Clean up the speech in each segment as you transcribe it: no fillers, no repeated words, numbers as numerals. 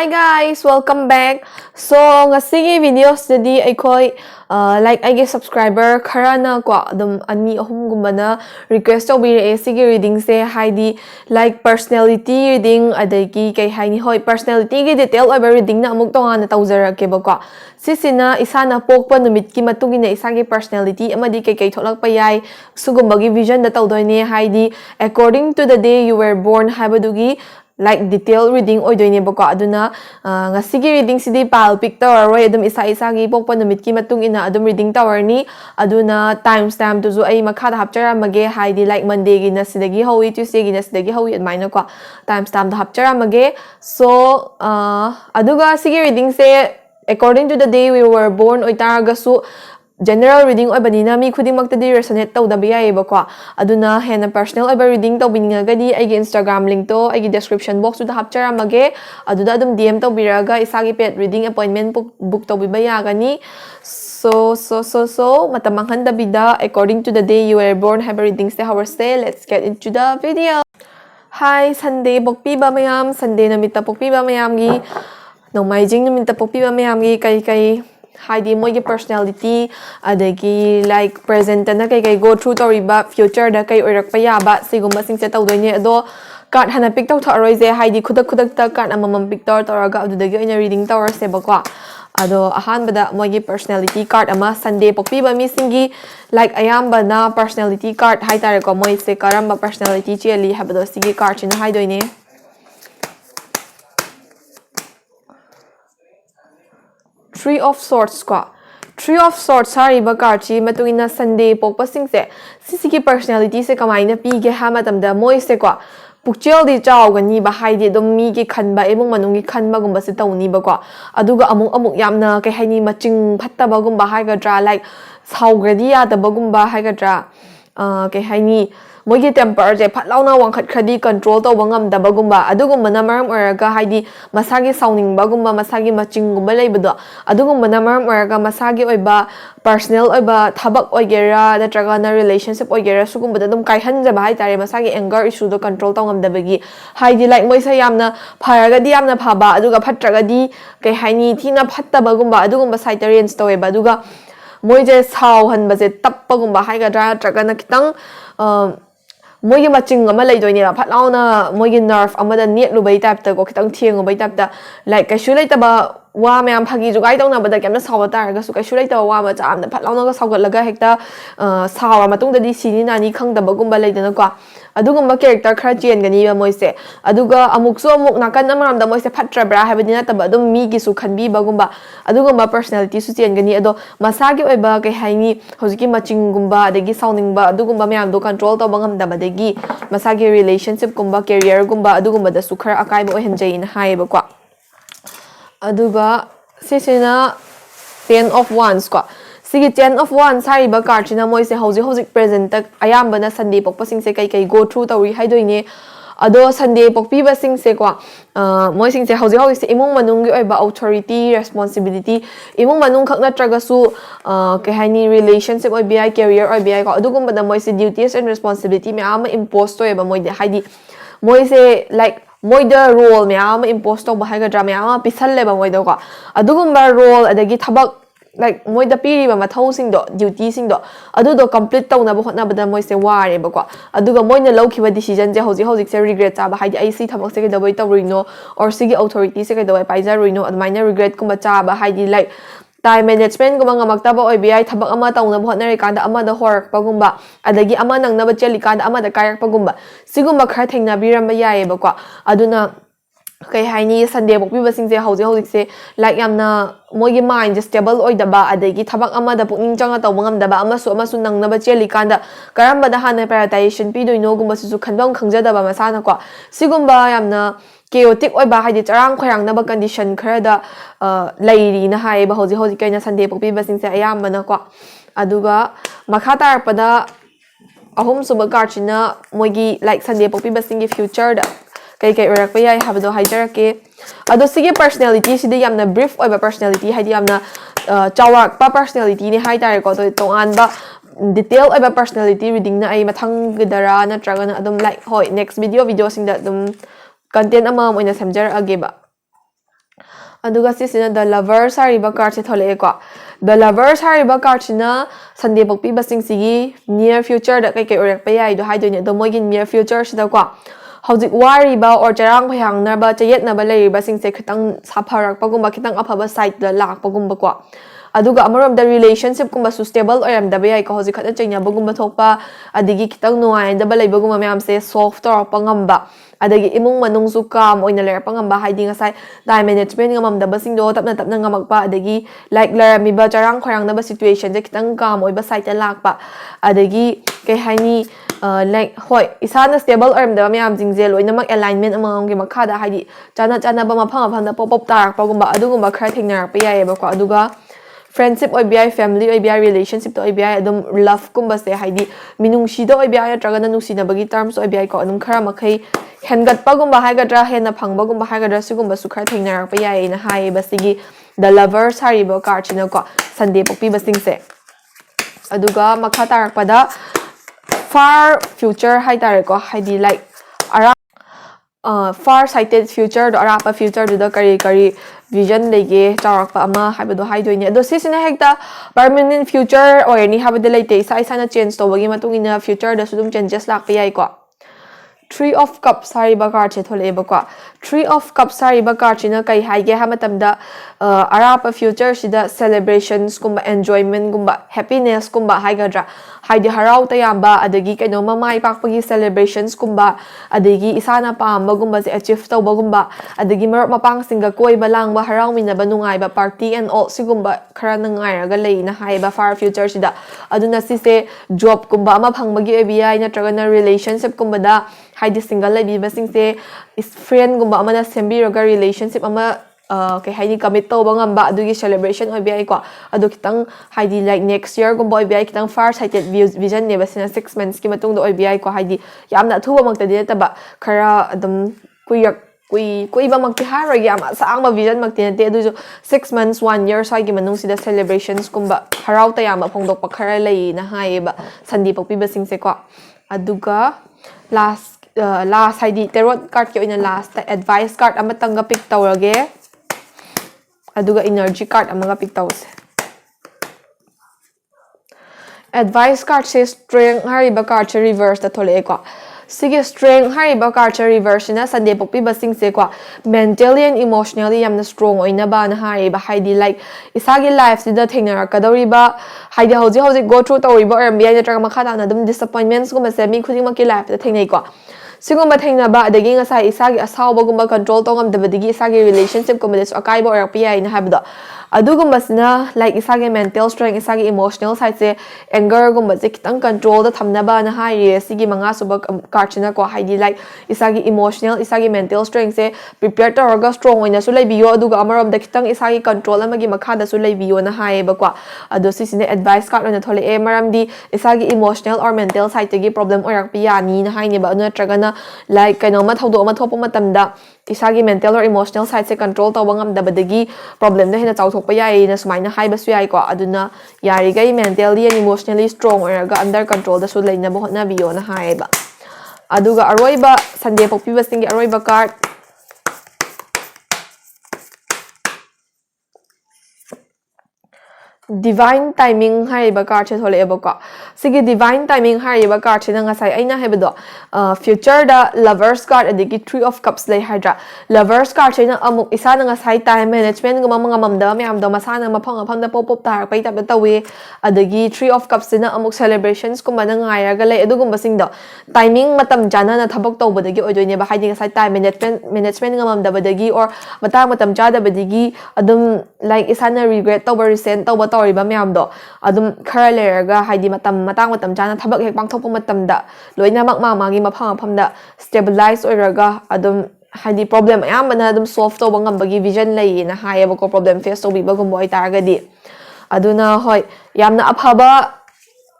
Hi guys! Welcome back! So, ngasigi videos today ay like aigi subscriber khara na ko adum ani ahum gumba na request tawbire sige reading se haidi like personality reading adagi kai haini hoi personality gi detail over reading na amuk tonga na tawjarake ba ko sisina isana pokpa numit ki matugi na isagi personality amadi kai tholak pa yai sugumba gi vision da tawdoine haidi according to the day you were born habadugi like detail reading oidoine bako aduna ngasigi reading sidi pal pick tower roi adum isa gi pokpa numit ki matung ina adum reading tower ni aduna timestamp tu zo ai makha da hapchara mage haidi like monday gi na sidagi howi tuesday gi na sidagi howi admaina ko timestamp da hapchara mage so aduga sigi reading se according to the day we were born oitaraga su general reading oi banina mi khuding makta di resonate taw da biya eba ko aduna hena personal oi reading taw bininga gadi ai Instagram link to ai description box da hapchara mage aduda adum DM taw biraga isagi pet reading appointment book taw bibaya gani so matamang handa bida according to the day you were born have reading se how say let's get into the video. Hi Sunday bokpi ba mayam Sunday namita pokpi ba mayam gi no maijing namita pokpi ba mayam gi kai haidi moigi personality adagi like present na kai go through toriba future da kai oirak pa ya ba sigumba singse tawdoine ado card hana pick taw tharoi je haidi khudak ta card amamam pick toraga adudagi oina reading tower se ba ko ado ahan bada moigi personality card ama Sunday pokpi ba mi singi like ayamba na personality card hai tare ko moi se karamba personality cheli habado sigi card china haidoine Three of Swords ko. Three of Swords hari ba card chi matungina Sunday pokpa singse sisigi personality se kamaina pige ha matamda moi se ko pukchel di chaw gani ba haidi dom mi gi khanba emong manungi khanba gumba se tawni ba ko aduga amuk yamna kai haini maching phatta ba gumba hai ga dra like saugradi ya da ba gumba hai ga dra kai haini moigi temper je phatlauna wangkhat khadi control to bangam da bagumba adugumba na maram oraga haidi masagi sauning bagumba masagi maching gumba leibado adugumba na maram oraga masagi oiba personal oiba thabak oigera natraga na relationship oigera sugumba da dum kai hanja ba hai tare masagi anger issue do control to ngam da bagi haidi like moisa yamna pharaga di yamna phaba aduga phatraga di kai haini thina phatta bagumba adugumba side range to eba aduga moije sau hanba je tappa gumba hai ga dra traga na kitang moigi maching ama leidoine ba phatlauna moigi nerve amada net lubai type ta ko kitang thieng bai type ta like kaishu leita ba wa mayam phagi jugai tawna bada kemna sawa taraga su kaishu leita wa ma cha amna phatlauna ga sawgatlaga hekta sawa matungda di sini nani khangda bagumba leidana ko adugumba character khara chen gani ba moise aduga amukso amuk nakan amaram da moise phatra bra habadina taba adum mi gi su khanbi bagumba adugumba personality su chen gani ado masagi oiba kai haini hojiki maching gumba adagi sounding ba adugumba mayam do control to bangam da badagi masagi relationship gumba career gumba adugumba da su khara akai ba ohenjai na hai ba ko aduga sisina 10 of Wands ko Sigi 10 of Wands hari ba card china moise hojik present tak ayamba na Sunday pokpa sing se kai go through tawi haidoine ado Sunday pokpi ba sing se ko moi sing se hojik se imong manung gi oiba authority responsibility imong manung khak na traga su kai hani relationship oi bi career oi bi ko adugum ba moise duties and responsibility me ama impose to eba moi de haidi moise like moi the role me ama impose to ba hai ga drama ama pisal le ba moi do ko adugum ba role adagi thabak like moi da piri ba mathau sing do duty sing do adu do complete tawna ba hotna bada moi se ware ba ko aduga moi na lawkhiba decision je hojik se regret cha ba haidi ai si thabak se ke dabai tawrino or sigi authority se ke dabai paija ruino admaina regret kuma cha ba haidi like time management gumba ngamakta ba oi bi thabak ama tawna ba hotna rekanda ama da horak pa gumba adagi ama nangna ba chelikanda ama da kayak pa gumba sigumba khar thengna biram ba yae ba ko aduna kai haini Sunday pokpi ba singse hojik se like yamna moigi mind just stable oi daba adagi thabak ama da pukning changa taw mangam daba amasu nangna ba cheli kanda karamba da hana prioritization pi doino gumba su khanbam khangja daba masana ko sigumba yamna chaotic oi ba haidi charang khoyang na ba condition khara da lairi na hai ba hojik kaina Sunday pokpi ba singse ayamba na ko aduga makha tar pada ahum suba karchina moigi like Sunday pokpi ba singi future da kai orak pa yai habdo haijarake ado sigi personality sidi yamna brief oiba personality haidi yamna chawak pa personality ni hai tare ko to tongan ba detail oiba personality reading na ai mathang gidara na traga na adum like hoi next video sing da adum content ama moina samjar age ba aduga sisina the lovers hariba card se thole ko the lovers hariba card sina Sunday pokpi basing sigi near future da kai kai orek pa yai do haidoi ne do mogi near future sida ko hojik wariba or charang phayang na ba chayet na ba leiba sing se khitang sapharak pagumba khitang aphaba side da lak pagumba ko aduga amarom the relationship kumba stable oram da ba yai ko hojik khata chaina bagumba thokpa adigi khitang nuai da ba leiba gumba myam se soft tor pangamba adagi imung manung su kam oina ler pangamba haidi ngasai time management ngamam da basing do tapna tapna ngamakpa adagi like ler mi ba charang khorang na ba situation je khitang kam oi ba side lakpa adagi ke haini like hoi isana stable arm da myam jingje loinamak alignment amang ge makha da haidi chana chana ba mafang afang da pop pop tarak pagumba adugumba khara thengnar pa yae ba ko aduga friendship oi bi family oi bi relationship to oi bi adum love kumba se haidi minungsi do oi bi traga na nungsi na bagi terms oi bi ko anum khara makhai hengat pagumba haigadra hena phangba gumba haigadra sigumba su khara thengnar pa yae na hai basigi the lovers haribo card china ko Sunday pokpi basing se aduga makha tarak pada far future hai tare ko haidi like ara far sighted future do arapa future do da kari vision lege charakpa ama haibado haidoi ne do sisina hekta permanent future or ni habade leite sai sana change to bagi matungina future da sudum changes lakpa yai ko Three of Cups hariba card che thole ba ko Three of Cups hariba card china kai haige ha matamda arapa future sida celebrations kumba enjoyment kumba happiness kumba haigadra haidi harau tayamba adagi kaino mamai pakpagi celebrations kumba adagi isana pamba gumba se achieve tawba gumba adagi marop mapang singa koi balang ba harau mina ba nungai ba party and all sigumba khara nangai raga lei na haiba far future sida aduna sise job kumba ama phangbagi abi na tragana relationship kumba da haidi single lady basing se is friend gumba amana sembi roga relationship ama okay haidi commit to bangamba adugi celebration oi bi ko adu kitang haidi like next year gumba oi bi kitang far sighted vision ne basina 6 months ki matung do oi bi ko haidi yamna thuba makta de taba khara adum kui ba makti haro yam sang ba vision makti ne te adu 6 months 1 year sai gi manung sida celebrations gumba harau ta yam phongdok pa khara lei na hai ba Sunday pokpi basing se ko aduga last haidi tarot card ki oina last advice card amatanga pick tawrage aduga energy card amaga pick tawse advice card says strength hariba card che reverse ta thole ko sige strength hariba card che reverse na Sunday pokpi basing se ko mentally and emotionally yamna strong oina ba na hariba haidi like isagi life sida thengnar kadori ba haidi hoji go through tawriba armbi na traga makha na dum disappointments ko mase mi khuding makki life ta thengnei ko sigumba thengna ba adagi ngasai isagi asawba gumba control tongam dabadigi isagi relationship ko medes akaiba orpi ai na habda adugumba sina like isagi mental strength isagi emotional side se anger gumba je kitang control da thamna ba na hai sigi manga suba karchina ko haidi like isagi emotional isagi mental strength se prepare to orga strong oina su leibiyo aduga amarom da kitang isagi control amagi makha da su leibiyo na hai ba ko adu sisine advice card na thole e maram di isagi emotional or mental side gi problem orak pi yani na hai ne ba na tragana like kaino ma thodo ma thopo matamda isagi mental or emotional side se control to bangam da badagi problem da hena chawthok pa yai na sumaina hai basu yai ko aduna yari gai mentally and emotionally strong or ga under control da su leina bo na biyo na hai ba aduga aroiba Sunday pokpi basing gi aroiba card divine timing hariba card che thole eba ko sigi divine timing hariba card che nga sai aina hebdo future da lovers card adigi 3 of cups lei hydra lovers card che na amuk isa nga sai time management ngam mga mamda myam do masana mafang afang da pop tar pai ta tawi adigi 3 of cups na amuk celebrations kuma na ngai ga lei adugum basing do timing matam jana na thabak to badagi oidoi ba haiding sai time management ngam da badagi or matam jada badagi adum like isa na regret to resent to toriba myamdo adum khara lerga haidi matang jana thabak hek pangthokpa matamda loina magi maphamda stabilize oiraga adum haidi problem ayambana adum solve to bangam bagi vision lei na hayaba ko problem face to biba gum boy targadi aduna hoi yamna aphaba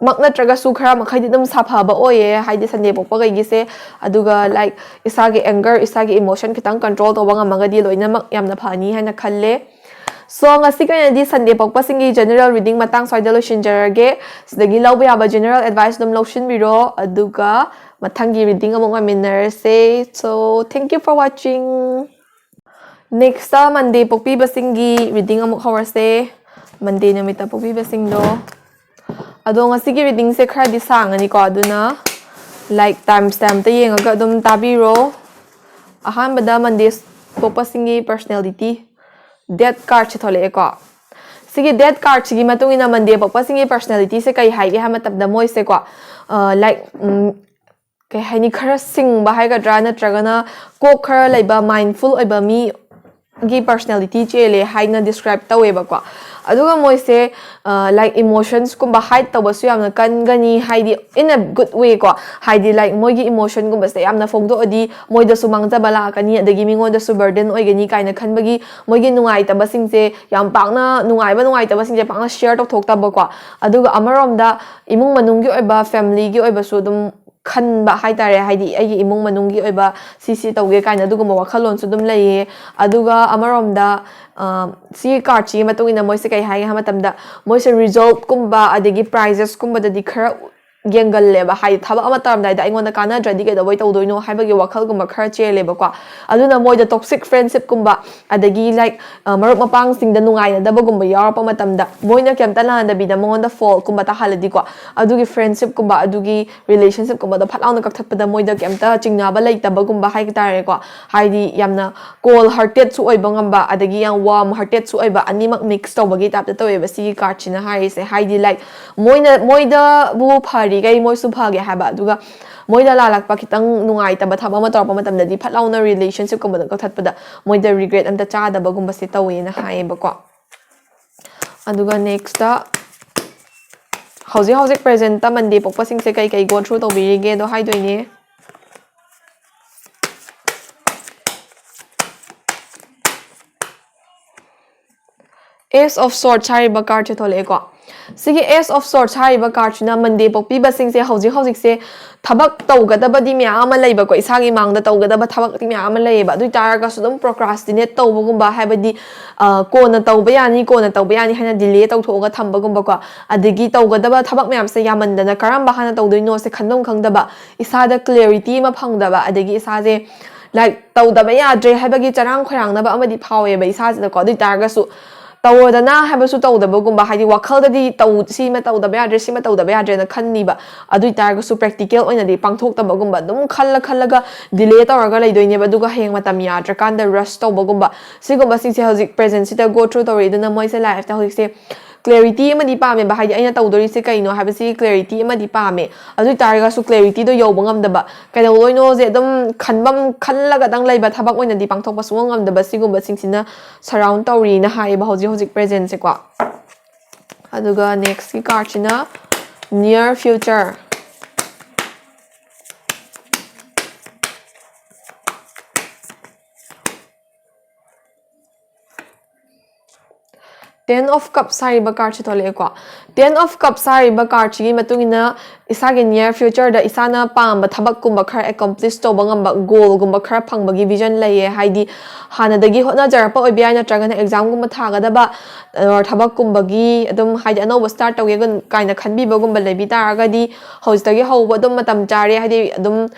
makna traga su khara makhai dum saphaba oye haidi Sunday pokpa gai gise aduga like isagi anger isagi emotion kitang control to bangam magadi loina mak yamna phani haina khalle so ngasi ko na di Sunday pokpa singi general reading matang soida lo shinjarage sidagi lawba yaba general advice dum lotion biro aduga mathangi reading among minner say so thank you for watching Next Monday pokpibasingi reading amuk hawase. Monday namita pokpibasingdo. Ado ngasigi reading se khara di sangani ko aduna like timestamp ta yengaga adum tabiro. Ahanbada Monday pokpasingi personality death card chithole ko. Sige death card sigi matungina Monday pokpasingi personality se kai haige ha matabda moi se ko like kay haini khara sing ba haigadra natragana ko khara laiba mindful oiba mi gi personality chele haina describe taweba ko aduga moise like emotions kumba hide tawasu yamna kan gani haidi in a good way ko haidi like moigi emotion kumba se yamna fogdo odi moida sumangja bala kani adagi mingonda su burden oigani kaina khanbagi moigi nungai taba singse yam pangna nungai taba singse pangna share tok thok taba ko aduga amaromda imung manunggi oiba family gi oiba su dum khꯟꯕ ꯍꯥꯏꯇꯥꯔꯦ ꯍꯥꯏꯗꯤ ꯑꯩꯒꯤ ꯏꯃꯨꯡ ꯃꯅꯨꯡꯒꯤ ꯑꯣꯏꯕ ꯁꯤ ꯇꯧꯒꯦ ꯀꯥꯏꯅ ꯑꯗꯨꯒꯨꯝꯕ ꯋꯥꯈꯜꯂꯣꯟꯁꯨ ꯑꯗꯨꯝ ꯂꯩꯌꯦ ꯑꯗꯨꯒ ꯑꯃꯔꯣꯝꯗ ꯁꯤ ꯀꯥꯔꯗꯁꯤꯒꯤ ꯃꯇꯨꯡ ꯏꯟꯅ ꯃꯣꯏꯁꯦ ꯀꯩ ꯍꯥꯏꯒꯦ ꯍꯥꯏꯕ ꯃꯇꯝꯗ ꯃꯣꯏꯁꯦ ꯔꯤꯖꯜꯠꯀꯨꯝꯕ ꯑꯗꯒꯤ ꯄ꯭ꯔꯥꯏꯖꯦꯁꯀꯨꯝꯕꯗꯗꯤ ꯈꯔ ꯌꯦꯡꯒꯜꯂꯦꯕ ꯍꯥꯏꯗꯤ ꯊꯕꯛ ꯑꯃ ꯇꯧꯔꯝꯗꯥꯏꯗ ꯑꯩꯉꯣꯟꯗ ꯀꯥꯟꯅꯗ꯭ꯔꯗꯤ ꯀꯩꯗꯧꯕꯩ ꯇꯧꯗꯣꯏꯅꯣ ꯍꯥꯏꯕꯒꯤ ꯋꯥꯈꯜꯒꯨꯝꯕ ꯈꯔ ꯆꯦꯜꯂꯦꯕꯀꯣ ꯑꯗꯨꯅ ꯃꯣꯏꯗ ꯇꯣꯛꯁꯤꯛ ꯐ꯭ꯔꯦꯟꯗꯁꯤꯞꯀꯨꯝꯕ ꯑꯗꯒꯤ ꯂꯥꯏꯛ ꯃꯔꯨꯞ ꯃꯄꯥꯡꯁꯤꯡꯗ ꯅꯨꯡꯉꯥꯏꯅꯗꯕꯒꯨꯝꯕ ꯌꯥꯎꯔꯛꯄ ꯃꯇꯝꯗ ꯃꯣꯏꯅ ꯀꯩꯝꯇ ꯂꯥꯟꯗꯕꯤꯗ ꯃꯉꯣꯟꯗ ꯐꯣꯜꯀꯨꯝꯕ ꯇꯥꯍꯜꯂꯗꯤꯀꯣ ꯑꯗꯨꯒꯤ ꯐ꯭ꯔꯦꯟꯗꯁꯤꯞꯀꯨꯝꯕ ꯑꯗꯨꯒꯤ ꯔꯤꯂꯦꯁꯟꯁꯤꯞꯀꯨꯝꯕꯗꯣ ꯐꯠ ꯂꯥꯎꯅ ꯀꯛꯊꯠꯄꯗ ꯃꯣꯏꯗ ꯀꯩꯝꯇ ꯆꯤꯡꯅꯕ ꯂꯩꯇꯕꯒꯨꯝꯕ ꯍꯥꯏꯇꯥꯔꯦꯀꯣ ꯍꯥꯏꯗꯤ ꯌꯥꯝꯅ ꯀꯣꯜ ꯍꯥꯔꯇꯦꯠꯁꯨ ꯑꯣꯏꯕ ꯉꯝꯕ ꯑꯗꯒꯤ ꯌꯥꯝ ꯋꯥꯔꯝ ꯍꯥꯔꯇꯦꯠꯁꯨ ꯑꯣꯏꯕ ꯑꯅꯤꯃꯛ ꯃꯤꯛꯁ ꯇꯧꯕꯒꯤ ꯇꯥꯏꯞꯇ ꯇꯧꯋꯦꯕ ꯁꯤꯒꯤ ꯀꯥꯔꯗꯁꯤꯅ ꯍꯥꯏꯔꯤꯁꯦ ꯍꯥꯏꯗꯤ ꯂꯥꯏꯛ ꯃꯣꯏꯗꯕꯨ ꯐꯔꯤꯈꯩ ꯃꯣꯏꯁꯨ ꯐꯒꯦ ꯍꯥꯏꯕ ꯑꯗꯨꯒ ꯃꯣꯏꯗ ꯂꯥꯜꯂꯛꯄ ꯈꯤꯇꯪ ꯅꯨꯡꯉꯥꯏꯇꯕ ꯊꯕꯛ ꯑꯃ ꯇꯧꯔꯛꯄ ꯃꯇꯝꯗꯗꯤ ꯐꯠ ꯂꯥꯎꯅ ꯔꯤꯂꯦꯁꯟꯁꯤꯞꯀꯨꯝꯕꯗ ꯀꯛꯊꯠꯄꯗ ꯃꯣꯏꯗ ꯔꯤꯒ꯭ꯔꯦꯠ ꯑꯝꯇ ꯆꯥꯗꯕꯒꯨꯝꯕꯁꯦ ꯇꯧꯋꯦꯅ ꯍꯥꯏꯌꯦꯕꯀꯣ ꯑꯗꯨꯒ ꯅꯦꯛꯁꯇ ꯍꯧꯖꯤꯛ ꯄ꯭ꯔꯦꯖꯦꯟꯇ ꯃꯟꯗꯦ ꯄꯣꯛꯄꯁꯤꯡꯁꯦ ꯀꯩ ꯒꯣ ꯊ꯭ꯔꯨ ꯇꯧꯕꯤꯔꯤꯒꯦꯗꯣ ꯍꯥꯏꯗꯣꯏꯅꯦ Ace of Swords ꯍꯥꯏꯔꯤꯕ ꯀꯥꯔꯗꯁꯦ ꯊꯣꯛꯂꯛꯑꯦꯀꯣ ꯁꯤꯒꯤ Ace of Swords ꯍꯥꯏꯔꯤꯕ ꯀꯥꯔꯗꯁꯤꯅ ꯃꯟꯗꯦ ꯄꯣꯛꯄꯤꯕꯁꯤꯡꯁꯦ ꯍꯧꯖꯤꯛꯁꯦ ꯊꯕꯛ ꯇꯧꯒꯗꯕꯗꯤ ꯃꯌꯥꯝ ꯑꯃ ꯂꯩꯕꯀꯣ ꯏꯁꯥꯒꯤ ꯃꯥꯡꯗ ꯇꯧꯒꯗꯕ ꯊꯕꯛꯇꯤ ꯃꯌꯥꯝ ꯑꯃ ꯂꯩꯌꯦꯕ ꯑꯗꯨ ꯇꯥꯔꯒꯁꯨ ꯑꯗꯨꯝ ꯄ꯭ꯔꯣꯀ꯭ꯔꯥꯁꯇꯤꯅꯦꯠ ꯇꯧꯕꯒꯨꯝꯕ ꯍꯥꯏꯕꯗꯤ ꯀꯣꯟꯅ ꯇꯧꯕ ꯌꯥꯅꯤ ꯍꯥꯏꯅ ꯗꯤꯂꯦ ꯇꯧꯊꯣꯛꯑꯒ ꯊꯝꯕꯒꯨꯝꯕꯀꯣ ꯑꯗꯒꯤ ꯇꯧꯒꯗꯕ ꯊꯕꯛ ꯃꯌꯥꯝꯁꯦ ꯌꯥꯝꯃꯟꯗꯅ ꯀꯔꯝꯕ ꯍꯥꯟꯅ ꯇꯧꯗꯣꯏꯅꯣꯁꯦ ꯈꯟꯐꯝ ꯈꯪꯗꯕ ꯏꯁꯥꯗ ꯀ꯭ꯂꯦꯔꯤꯇꯤ ꯑꯃ ꯐꯪꯗꯕ ꯑꯗꯒꯤ ꯏꯁꯥꯁꯦ ꯂꯥꯏꯛ ꯇꯧꯗꯕ ꯌꯥꯗ꯭ꯔꯦ ꯍꯥꯏꯕꯒꯤ ꯆꯔꯥꯡ ꯈꯣꯏꯔꯥꯡꯅꯕ ꯑꯃꯗꯤ ꯐꯥꯎꯋꯦꯕ ꯏꯁꯥꯁꯤꯗꯀꯣ ꯑꯗꯨ ꯇꯥꯔꯒꯁꯨ ꯇꯧꯔꯣꯗꯅ ꯍꯥꯏꯕꯁꯨ ꯇꯧꯗꯕꯒꯨꯝꯕ ꯍꯥꯏꯗꯤ ꯋꯥꯈꯜꯗꯗꯤ ꯁꯤꯃ ꯇꯧꯗꯕ ꯌꯥꯗ꯭ꯔꯦ ꯁꯤꯃ ꯇꯧꯗꯕ ꯌꯥꯗ꯭ꯔꯦꯅ ꯈꯟꯅꯤꯕ ꯑꯗꯨ ꯇꯥꯔꯒꯁꯨ ꯄ꯭ꯔꯦꯛꯇꯤꯀꯦꯜ ꯑꯣꯏꯅꯗꯤ ꯄꯥꯡꯊꯣꯛꯇꯕꯒꯨꯝꯕ ꯑꯗꯨꯝ ꯈꯜꯂꯒ ꯗꯤꯂꯦ ꯇꯧꯔꯒ ꯂꯩꯗꯣꯏꯅꯦꯕ ꯑꯗꯨꯒ ꯍꯌꯦꯡ ꯃꯇꯝ ꯌꯥꯗ꯭ꯔꯀꯥꯟꯗ ꯔꯁ ꯇꯧꯕꯒꯨꯝꯕ ꯁꯤꯒꯨꯝꯕꯁꯤꯡꯁꯦ ꯍꯧꯖꯤꯛ ꯄ꯭ꯔꯦꯖꯦꯟꯁꯤꯗ ꯒꯣ ꯊ꯭ꯔꯨ ꯇꯧꯔꯤ ꯑꯗꯨꯅ ꯃꯣꯏꯁꯦ ꯂꯥꯏꯐꯇ ꯍꯧꯖꯤꯛꯁꯦ ꯀ꯭ꯂꯦꯔꯤꯇꯤ ꯑꯃꯗꯤ ꯄꯥꯝꯃꯦꯕ ꯍꯥꯏꯗꯤ ꯑꯩꯅ ꯇꯧꯗꯣꯔꯤꯁꯦ ꯀꯩꯅꯣ ꯍꯥꯏꯕꯁꯤ ꯀ꯭ꯂꯦꯔꯤꯇꯤ ꯑꯃꯗꯤ ꯄꯥꯝꯃꯦ ꯑꯗꯨ ꯇꯥꯔꯒꯁꯨ ꯀ꯭ꯂꯦꯔꯤꯇꯤꯗꯣ ꯌꯧꯕ ꯉꯝꯗꯕ ꯀꯩꯗꯧꯗꯣꯏꯅꯣꯁꯦ ꯑꯗꯨꯝ ꯈꯜꯂꯒꯗꯪ ꯂꯩꯕ ꯊꯕꯛ ꯑꯣꯏꯅꯗꯤ ꯄꯥꯡꯊꯣꯛꯄ ꯁꯨꯡꯉꯝ ꯉꯝꯗꯕ ꯁꯤꯒꯨꯝꯕꯁꯤꯡꯁꯤꯅ ꯁꯔꯥꯎꯟ ꯇꯧꯔꯤꯅ ꯍꯥꯏꯌꯦꯕ ꯍꯧꯖꯤꯛ ꯄ꯭ꯔꯦꯖꯦꯟꯁꯦꯀꯣ ꯑꯗꯨꯒ ꯅꯦꯛꯁꯀꯤ ꯀꯥꯔꯗꯁꯤꯅ ꯅꯤꯌꯔ ꯐ꯭ꯌꯨꯆꯔ Ten of Cups ꯍꯥꯏꯔꯤꯕ ꯀꯥꯔꯗꯁꯤ ꯊꯣꯛꯂꯛꯑꯦꯀꯣ Ten of Cups ꯍꯥꯏꯔꯤꯕ ꯀꯥꯔꯗꯁꯤꯒꯤ ꯃꯇꯨꯡ ꯏꯟꯅ ꯏꯁꯥꯒꯤ ꯅꯤꯌꯔ ꯐ꯭ꯌꯨꯆꯔꯗ ꯏꯁꯥꯅ ꯄꯥꯝꯕ ꯊꯕꯛꯀꯨꯝꯕ ꯈꯔ ꯑꯦꯀꯝꯄ꯭ꯂꯤꯁ ꯇꯧꯕ ꯉꯝꯕ ꯒꯣꯜꯒꯨꯝꯕ ꯈꯔ ꯐꯪꯕꯒꯤ ꯚꯤꯖꯟ ꯂꯩꯌꯦ ꯍꯥꯏꯗꯤ ꯍꯥꯟꯅꯗꯒꯤ ꯍꯣꯠꯅꯖꯔꯛꯄ ꯑꯣꯏꯕ ꯌꯥꯏ ꯅꯠꯇ꯭ꯔꯒꯅ ꯑꯦꯛꯖꯥꯝꯒꯨꯝꯕ ꯊꯥꯒꯗꯕ ꯊꯕꯛꯀꯨꯝꯕꯒꯤ ꯑꯗꯨꯝ ꯍꯥꯏꯗꯤ ꯑꯅꯧꯕ ꯁ꯭ꯇꯥꯔꯠ ꯇꯧꯒꯦ ꯀꯥꯏꯅ ꯈꯟꯕꯤꯕꯒꯨꯝꯕ ꯂꯩꯕꯤ ꯇꯥꯔꯒꯗꯤ ꯍꯧꯖꯤꯛꯇꯒꯤ ꯍꯧꯕ ꯑꯗꯨꯝ ꯃꯇꯝ ꯆꯥꯔꯦ ꯍꯥꯏꯗꯤ ꯑꯗꯨꯝ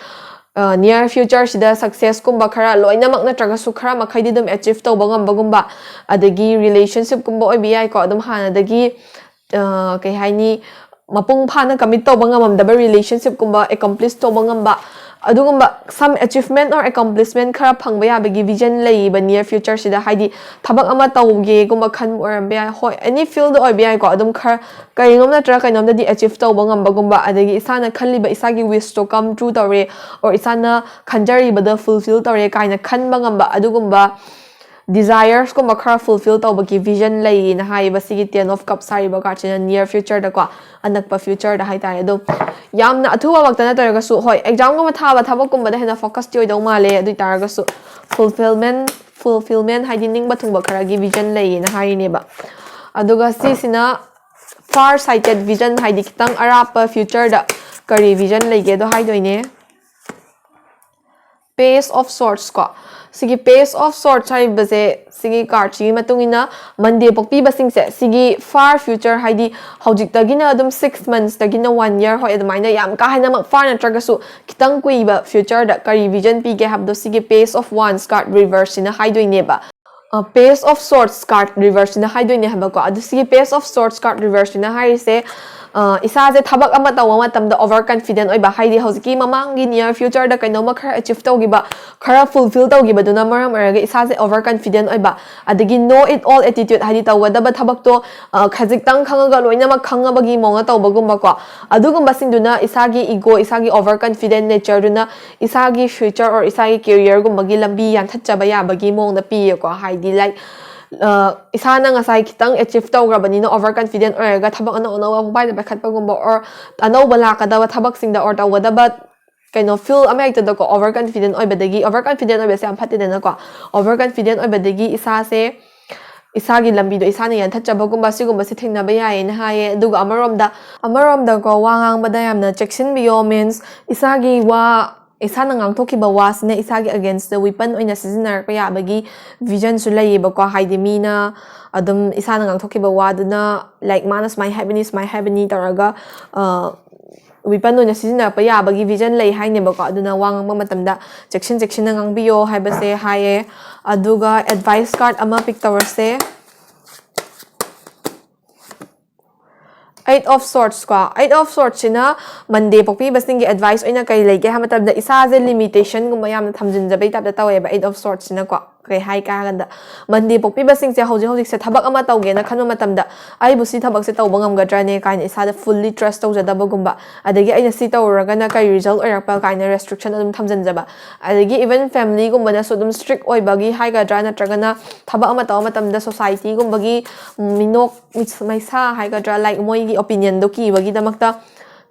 ꯅꯤꯌꯔ ꯐ꯭ꯌꯨꯆꯔꯁꯤꯗ ꯁꯛꯁꯦꯁꯀꯨꯝꯕ ꯈꯔ ꯂꯣꯏꯅꯃꯛ ꯅꯠꯇ꯭ꯔꯒꯁꯨ ꯈꯔ ꯃꯈꯩꯗꯤ ꯑꯗꯨꯝ ꯑꯦꯆꯤꯞ ꯇꯧꯕ ꯉꯝꯕꯒꯨꯝꯕ ꯑꯗꯒꯤ ꯔꯤꯂꯦꯁꯟꯁꯤꯞꯀꯨꯝꯕ ꯑꯣꯏꯕ ꯌꯥꯏꯀꯣ ꯑꯗꯨꯝ ꯍꯥꯟꯅꯗꯒꯤ ꯀꯩ ꯍꯥꯏꯅꯤ ꯃꯄꯨꯡ ꯐꯥꯅ ꯀꯃꯤꯠ ꯇꯧꯕ ꯉꯝꯃꯝꯗꯕ ꯔꯤꯂꯦꯁꯟꯁꯤꯞꯀꯨꯝꯕ ꯑꯦꯀꯝꯄ꯭ꯂꯤꯁ ꯇꯧꯕ ꯉꯝꯕ ꯑꯗꯨꯒꯨꯝꯕ ꯁꯝ ꯑꯦꯆꯤꯞꯃꯦꯟ ꯑꯣꯔ ꯑꯦꯀꯝꯄ꯭ꯂꯤꯁꯃꯦꯟ ꯈꯔ ꯐꯪꯕ ꯌꯥꯕꯒꯤ ꯚꯤꯖꯟ ꯂꯩꯌꯦꯕ ꯅꯤꯌꯔ ꯐ꯭ꯌꯨꯆꯔꯁꯤꯗ ꯍꯥꯏꯗꯤ ꯊꯕꯛ ꯑꯃ ꯇꯧꯒꯦꯒꯨꯝꯕ ꯈꯟꯕ ꯑꯣꯏꯔꯝꯕ ꯌꯥꯏ ꯍꯣꯏ ꯑꯦꯅꯤ ꯐꯤꯜꯗ ꯑꯣꯏꯕ ꯌꯥꯏꯀꯣ ꯑꯗꯨꯝ ꯈꯔ ꯀꯔꯤꯅꯣꯝ ꯅꯠꯇ꯭ꯔꯒ ꯀꯩꯅꯣꯝꯗꯗꯤ ꯑꯦꯆꯤꯞ ꯇꯧꯕ ꯉꯝꯕꯒꯨꯝꯕ ꯑꯗꯒꯤ ꯏꯁꯥꯅ ꯈꯜꯂꯤꯕ ꯏꯁꯥꯒꯤ ꯋꯤꯁꯇꯣ ꯀꯝ ꯇ꯭ꯔꯨ ꯇꯧꯔꯦ ꯑꯣꯔ ꯏꯁꯥꯅ ꯈꯟꯖꯔꯤꯕꯗ ꯐꯨꯜꯐꯤꯜ ꯇꯧꯔꯦ ꯀꯥꯏꯅ ꯈꯟꯕ ꯉꯝꯕ ꯑꯗꯨꯒꯨꯝꯕ ꯗꯤꯖꯥꯏꯔꯁꯀꯨꯝꯕ ꯈꯔ ꯐꯨꯜꯐꯤꯜ ꯇꯧꯕꯒꯤ ꯚꯤꯖꯟ ꯂꯩꯌꯦꯅ ꯍꯥꯏꯌꯦꯕ ꯁꯤꯒꯤ Ten of Cups ꯍꯥꯏꯔꯤꯕ ꯀꯥꯔꯗꯁꯤꯅ ꯅꯤꯌꯔ ꯐ꯭ꯌꯨꯆꯔꯗꯀꯣ ꯑꯅꯛꯄ ꯐ꯭ꯌꯨꯆꯔꯗ ꯍꯥꯏꯇꯥꯔꯦ ꯑꯗꯣ ꯌꯥꯝꯅ ꯑꯊꯨꯕꯃꯛꯇ ꯅꯠꯇ꯭ꯔꯒꯁꯨ ꯍꯣꯏ ꯑꯦꯛꯖꯥꯝꯒꯨꯝꯕ ꯊꯥꯕ ꯊꯕꯛꯀꯨꯝꯕꯗ ꯍꯦꯟꯅ ꯐꯣꯀꯁꯇꯤ ꯑꯣꯏꯗꯧ ꯃꯥꯜꯂꯦ ꯑꯗꯨ ꯇꯥꯔꯒꯁꯨ ꯐꯨꯜꯐꯤꯜꯃꯦꯟ ꯍꯥꯏꯗꯤ ꯅꯤꯡꯕ ꯊꯨꯡꯕ ꯈꯔꯒꯤ ꯚꯤꯖꯟ ꯂꯩꯌꯦꯅ ꯍꯥꯏꯔꯤꯅꯦꯕ ꯑꯗꯨꯒ ꯁꯤꯁꯤꯅ ꯐꯥꯔ ꯁꯥꯏꯇꯦꯠ ꯚꯤꯖꯟ ꯍꯥꯏꯗꯤ ꯈꯤꯇꯪ ꯑꯔꯥꯞꯄ ꯐ꯭ꯌꯨꯆꯔꯗ ꯀꯔꯤ ꯚꯤꯖꯟ ꯂꯩꯒꯦꯗꯣ ꯍꯥꯏꯗꯣꯏꯅꯦ Page of Swords ko sigi Page of Swords haibase sigi card sigi matungina Monday pokpibasingse sigi far future haidi haujiktagina adum 6 months tagina 1 year hoi adumaina yam ka haina mak far natragasu kitang kuiba future da kari vision pige habdo sigi Page of Wands card reverse ina haidoineba Page of Swords card reverse na haidoi ne haba ko adu si Page of Swords card reverse na hari se isa je thabak ama tawa matamda overconfident oiba haidi hojiki mamangi near future da kainoma khara achieve tawgiba khara fulfill tawgiba duna maram araga isa je overconfident oiba adagi know it all attitude haidi tawgadaba thabak to khajik tang khangaga loina ma khangabagi monga tawbagumba ko adugumba singduna isagi ego isagi overconfident nature duna isagi future or isagi career gumbagi lambi yan thachaba yabagi mongda pi ko haidi like isana nga sai kitang achieve tawgrabani na overconfident oraga thabak ana ona bai da bakhatpagumba or anawba lakadawa thabak singda or tawgadaba kaino feel amekta da ko overconfident oibadagi overconfident oibase am phatidena ko overconfident oibadagi isa se isagi lambi do isana yan thachaba sigumba se thingnaba yae na haye duga amaromda ko wangang bada yamna checksin biyo means isagi wa isa na ngangthokiba wasina isagi against the weapon oina seasonar ko yabagi vision su layeba ko haidi mina adum isa na ngangthokiba waduna like manas my happiness taraga weapon oina seasonar pa yabagi vision lay haineba ko aduna wangangba matamda section na ngangbiyo haibase haye aduga advice card ama pick tawrse Eight of Swords ko. Eight of Swords sina Monday pokpi basing advice oina kay lege hamatab da isa je limitation gum mayam na thamjin jabai tab da taweba Eight of Swords sina ko kay hai ka ganda Monday pokpi basing se hojik se thabak ama tawge na khanu matam da ai busi thabak se tawbangam gadra ne kain isa da fully trust tawja da bagumba adagi aina si tawraga na kay result oirakpa kain restriction adum thamjin jaba adagi even family gum bana so dum strict oi bagi hai gadra na tragana thabak ama taw matam da society gum bagi minok maisa hai gadra like moi gi opinion do ki bagi damakta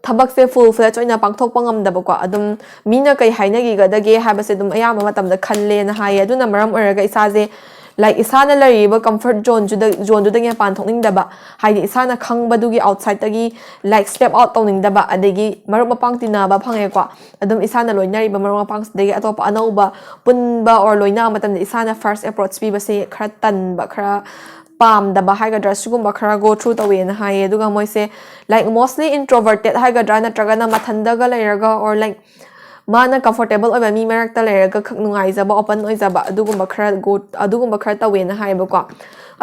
thabak se full fledged oina pangthok pangam da ko adum mina kai haina gi gadage habase dum ayama matam da khalle na haye aduna maram oraga isaje like isana lariba comfort zone du da nge pan thokning da ba haidi isana khangba du gi outside tagi like step out tawning da ba adegi marup mapang tina ba phange ko adum isana loinari ba marup mapang degi atop anauba punba or loina matam da isana first approach bi ba se khara tan ba khara palm da ba haigadra sugumba khara go through tawe na haye duga moise like mostly introverted haigadra na tragana mathandaga lairaga or like mana comfortable oba mi marakta lairaga khak nungai jaba open oi jaba adugumba khara tawe na haye ba ko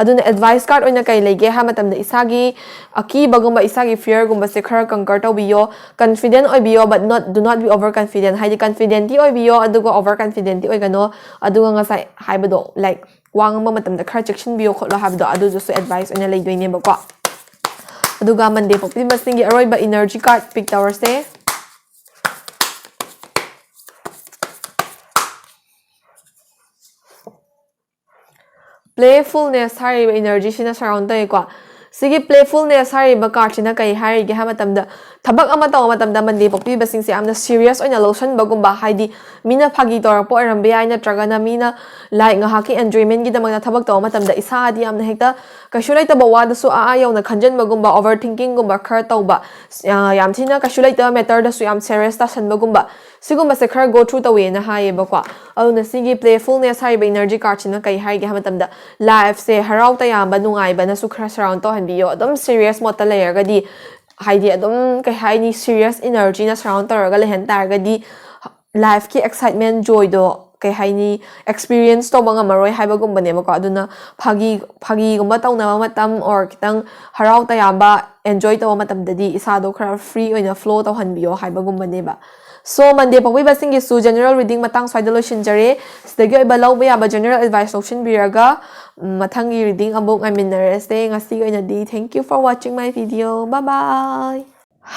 aduna advice card oina kai lege ha matam da isagi aki bagumba isagi fear gumba se khara conquer tawiyo confident oibiyo but do not be overconfident haidi confident oibiyo aduga overconfident oigano aduga ngasai haibado like wangamba matamda khara chection biyo khotlo habdo adu jo advice oina lei doine ba ko aduga Monday pokpi basingi aroiba energy card pick tower se playfulness hari energy sina surround tai ko sigi playfulness hari ba card sina kai hari ge ha matamda thabak ama taw matamda Monday pokpi basing se amna serious oina lotion bagumba haidi mina phagi tor po arambe aina tragana mina like nga haki enjoyment gi damagna thabak taw matamda isa di amna hekta kashulai ta bawa da su a yauna khanjan bagumba overthinking gumba khar tawba yam thina kashulai ta matter da su yam serious ta san bagumba sigumba se khar go through tawe na haye ba kwa auna sigi playfulness hari ba energy card sina kai hari ge ha matamda life se harau ta yam ba nungai ba na su khar surround to hanbiyo adum serious mota layer ga di haidi adum kai haini serious energy na surround taraga lehen targa di life ki excitement joy do kai haini experience to banga maroi haiba gumba ne ko aduna phagi gumba tawna matam or kitang harau ta yamba enjoy to matam dadi isa do khara free oina flow to hanbiyo haiba gumba ne ba so Monday pokwi basingi su general reading matang swaida lo shinjare stegi ba law ba ba general advice option biraga mathangi reading among aminareste ngasi oina di thank you for watching my video bye bye.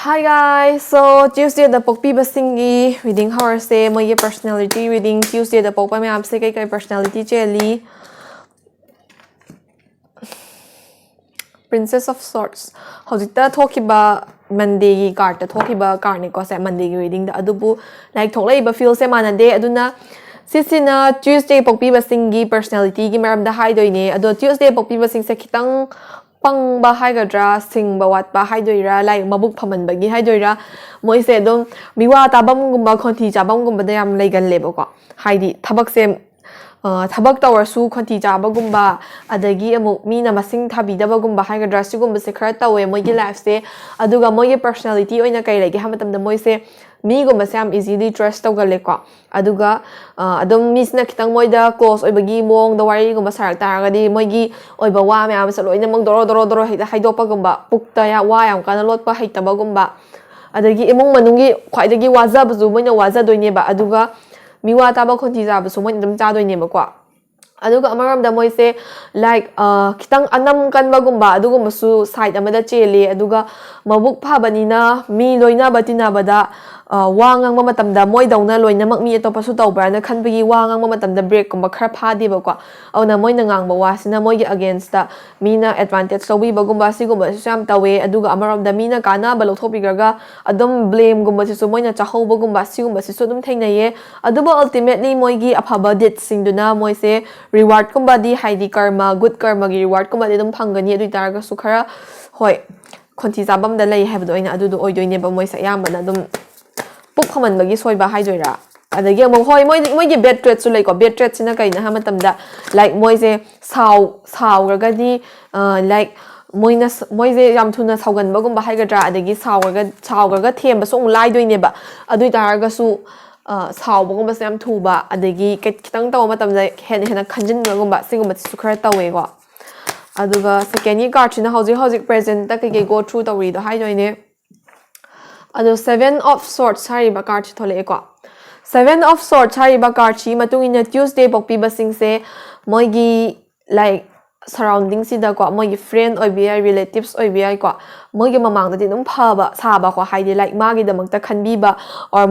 Hi guys, so Tuesday the pokpi basingi reading hour se my personality reading Tuesday the pokpa me apse kai personality cheli Princess of Swords hojita thokiba Monday gi card ta thokiba card ni ko se Monday gi reading da adubu like thoklai ba feel se manade aduna sisina Tuesday pokpi basingi personality gi maram da hai doine ado Tuesday pokpi basing se kitang pang ba hai gadra sing ba wat ba hai doira like mabuk phaman bagi hai doira moi se dom miwa tabam gumba khonthi chabam gumba da yam leigan lebo ko haidi thabak se ꯊꯕꯛ ꯇꯧꯔꯁꯨ ꯈꯣꯟꯊꯤ ꯆꯥꯕꯒꯨꯝꯕ ꯑꯗꯒꯤ ꯑꯃꯨꯛ ꯃꯤꯅ ꯃꯁꯤꯡ ꯊꯥꯕꯤꯗꯕꯒꯨꯝꯕ ꯍꯥꯏꯒꯗ꯭ꯔꯥ ꯁꯤꯒꯨꯝꯕꯁꯦ ꯈꯔ ꯇꯧꯋꯦ ꯃꯣꯏꯒꯤ ꯂꯥꯏꯐꯁꯦ ꯑꯗꯨꯒ ꯃꯣꯏꯒꯤ ꯄꯔꯁꯣꯅꯦꯂꯤꯇꯤ ꯑꯣꯏꯅ ꯀꯩ ꯂꯩꯒꯦ ꯍꯥꯏꯕ ꯃꯇꯝꯗ ꯃꯣꯏꯁꯦ ꯃꯤꯒꯨꯝꯕꯁꯦ ꯌꯥꯝ ꯏꯖꯤꯂꯤ ꯇ꯭ꯔꯁ ꯇꯧꯒꯜꯂꯦꯀꯣ ꯑꯗꯨꯒ ꯑꯗꯨꯝ ꯃꯤꯁꯤꯅ ꯈꯤꯇꯪ ꯃꯣꯏꯗ ꯀ꯭ꯂꯣꯁ ꯑꯣꯏꯕꯒꯤ ꯃꯑꯣꯡꯗ ꯋꯥꯔꯤꯒꯨꯝꯕ ꯁꯥꯔꯛ ꯇꯥꯔꯒꯗꯤ ꯃꯣꯏꯒꯤ ꯑꯣꯏꯕ ꯋꯥ ꯃꯌꯥꯝꯁꯦ ꯂꯣꯏꯅꯃꯛ ꯗꯣꯔꯣ ꯍꯦꯛꯇ ꯍꯥꯏꯗꯣꯛꯄꯒꯨꯝꯕ ꯄꯨꯛꯇ ꯋꯥ ꯌꯥꯝ ꯀꯟꯅ ꯂꯣꯠꯄ ꯍꯩꯇꯕꯒꯨꯝꯕ ꯑꯗꯒꯤ ꯏꯃꯨꯡ ꯃꯅꯨꯡꯒꯤ ꯈ꯭ꯋꯥꯏꯗꯒꯤ ꯋꯥꯖꯕꯁꯨ ꯃꯣꯏꯅ ꯋꯥꯖꯗꯣꯏꯅꯦꯕ ꯑꯗꯨꯒ ꯃꯤꯋꯥ ꯇꯥꯕ ꯈꯣꯟꯊꯤ ꯆꯥꯕꯁꯨ ꯃꯣꯏꯅ ꯑꯗꯨꯝ ꯆꯥꯗꯣꯏꯅꯦꯕꯀꯣ ꯑꯗꯨꯒ ꯑꯃꯔꯣꯝꯗ ꯃꯣꯏꯁꯦ ꯂꯥꯏꯛ ꯈꯤꯇꯪ ꯑꯅꯝ ꯀꯟꯕꯒꯨꯝꯕ ꯑꯗꯨꯒꯨꯝꯕꯁꯨ ꯁꯥꯏꯠ ꯑꯃꯗ ꯆꯦꯜꯂꯤ ꯑꯗꯨꯒ ꯃꯕꯨꯛ ꯐꯕꯅꯤꯅ ꯃꯤ ꯂꯣꯏꯅꯕ ꯇꯤꯟꯅꯕꯗ ꯋꯥ ꯉꯥꯡꯕ ꯃꯇꯝꯗ ꯃꯣꯏꯗꯧꯅ ꯂꯣꯏꯅꯃꯛ ꯃꯤ ꯑꯇꯣꯞꯄꯁꯨ ꯇꯧꯕ꯭ꯔꯥꯅ ꯈꯟꯕꯒꯤ ꯋꯥ ꯉꯥꯡꯕ ꯃꯇꯝꯗ ꯕ꯭ꯔꯦꯛꯀꯨꯝꯕ ꯈꯔ ꯐꯥꯗꯦꯕꯀꯣ ꯑꯗꯨꯅ ꯃꯣꯏꯅ ꯉꯥꯡꯕ ꯋꯥꯁꯤꯅ ꯃꯣꯏꯒꯤ ꯑꯒꯦꯟꯁꯇ ꯃꯤꯅ ꯑꯦꯗꯚꯥꯟꯇꯦꯖ ꯂꯧꯕꯤꯕꯒꯨꯝꯕ ꯁꯤꯒꯨꯝꯕꯁꯤꯁꯨ ꯌꯥꯝ ꯇꯧꯋꯦ ꯑꯗꯨꯒ ꯑꯃꯔꯣꯝꯗ ꯃꯤꯅ ꯀꯥꯟꯅꯕ ꯂꯧꯊꯣꯛꯄꯤꯈ꯭ꯔꯒ ꯑꯗꯨꯝ ꯕ꯭ꯂꯦꯝꯒꯨꯝꯕꯁꯤꯁꯨ ꯃꯣꯏꯅ ꯆꯥꯍꯧꯕꯒꯨꯝꯕ ꯁꯤꯒꯨꯝꯕꯁꯤꯁꯨ ꯑꯗꯨꯝ ꯊꯦꯡꯅꯩꯌꯦ ꯑꯗꯨꯕꯨ ꯑꯜꯇꯤꯃꯦꯠꯂꯤ ꯃꯣꯏꯒꯤ ꯑꯐꯕ ꯗꯤꯠꯁꯤꯡꯗꯨꯅ ꯃꯣꯏꯁꯦ ꯔꯤꯋꯥꯔꯗꯀꯨꯝꯕꯗꯤ ꯍꯥꯏꯗꯤ ꯀꯔꯃ ꯒꯨꯗ ꯀꯔꯃꯒꯤ ꯔꯤꯋꯥꯔꯗꯀꯨꯝꯕꯗꯤ ꯑꯗꯨꯝ ꯐꯪꯒꯅꯤ ꯑꯗꯨ ꯑꯣꯏꯇꯥꯔꯒꯁꯨ ꯈꯔ ꯍꯣꯏ ꯈꯣꯟꯊꯤ ꯆꯥꯕꯝꯗ ꯂꯩ ꯍꯥꯏꯕꯗꯣ ꯑꯩꯅ ꯑꯗꯨꯗꯣ ꯑꯣꯏꯗꯣꯏꯅꯦꯕ ꯃꯣꯏꯁꯦ ꯑꯌꯥꯝꯕꯅ ꯑꯗꯨꯝ ꯄꯨꯛ ꯐꯃꯟꯕꯒꯤ ꯁꯣꯏꯕ ꯍꯥꯏꯗꯣꯏꯔꯥ ꯑꯗꯒꯤ ꯑꯃꯨꯛ ꯍꯣꯏ ꯃꯣꯏꯒꯤ ꯕꯦꯗ ꯇ꯭ꯔꯦꯠꯁꯨ ꯂꯩꯀꯣ ꯕꯦꯗ ꯇ꯭ꯔꯦꯠꯁꯤꯅ ꯀꯩꯅꯣ ꯍꯥꯏꯕ ꯃꯇꯝꯗ ꯂꯥꯏꯛ ꯃꯣꯏꯁꯦ ꯁꯥꯎꯔꯒꯗꯤ ꯂꯥꯏꯛ ꯃꯣꯏꯁꯦ ꯌꯥꯝ ꯊꯨꯅ ꯁꯥꯎꯒꯟꯕꯒꯨꯝꯕ ꯍꯥꯏꯒꯗ꯭ꯔꯥ ꯑꯗꯒꯤ ꯁꯥꯎꯔꯒ ꯊꯦꯝꯕꯁꯨ ꯑꯃꯨꯛ لاꯏꯗꯣꯏꯅꯦꯕ ꯑꯗꯨ ꯑꯣꯏꯇꯥꯔꯒꯁꯨ ꯁꯥꯎꯕꯒꯨꯝꯕꯁꯦ ꯌꯥꯝ ꯊꯨꯕ ꯑꯗꯒꯤ ꯈꯤꯇꯪ ꯇꯧꯕ ꯃꯇꯝꯗ ꯍꯦꯟꯅ ꯈꯟꯖꯤꯟꯕꯒꯨꯝꯕ ꯁꯤꯒꯨꯝꯕꯁꯤꯁꯨꯈꯔ ꯇꯧꯋꯦꯀꯣ ꯑꯗꯨꯒ ꯁꯦꯀꯦꯟꯒꯤ ꯀꯥꯔꯠꯁꯤꯅ ꯍꯧꯖꯤꯛ ꯄ꯭ꯔꯦꯖꯦꯟꯇ ꯀꯩꯀꯩ ꯒꯣ ꯊ꯭ꯔꯨ ꯇꯧꯔꯤꯗꯣ ꯍꯥꯏꯗꯣꯏꯅꯦ ꯑꯗꯣ 7 of Swords ꯍꯥꯏꯔꯤꯕ ꯀꯥꯔꯠꯁꯤ ꯊꯣꯛꯂꯛꯑꯦꯀꯣ 7 of Swords ꯍꯥꯏꯔꯤꯕ ꯀꯥꯔꯠꯁꯤ ꯃꯇꯨꯡ ꯏꯟꯅ ꯇ꯭ꯌꯨꯁꯗꯦ ꯄꯣꯛꯄꯤꯕꯁꯤꯡꯁꯦ ꯃꯣꯏꯒꯤ ꯂꯥꯏꯛ ꯁꯔꯥꯎꯟꯗꯤꯡꯁꯤꯗꯀꯣ ꯃꯣꯏꯒꯤ ꯐ꯭ꯔꯦꯟ ꯑꯣꯏꯕ ꯌꯥꯏ ꯔꯤꯂꯦꯇꯤꯚꯁ ꯑꯣꯏꯕ ꯌꯥꯏꯀꯣ ꯃꯣꯏꯒꯤ ꯃꯃꯥꯡꯗꯗꯤ ꯑꯗꯨꯝ ꯐꯕ ꯁꯥꯕꯀꯣ ꯍꯥꯏꯗꯤ ꯂꯥꯏꯛ ꯃꯥꯒꯤꯗꯃꯛꯇ ꯈꯟꯕꯤꯕ ꯑꯣꯔ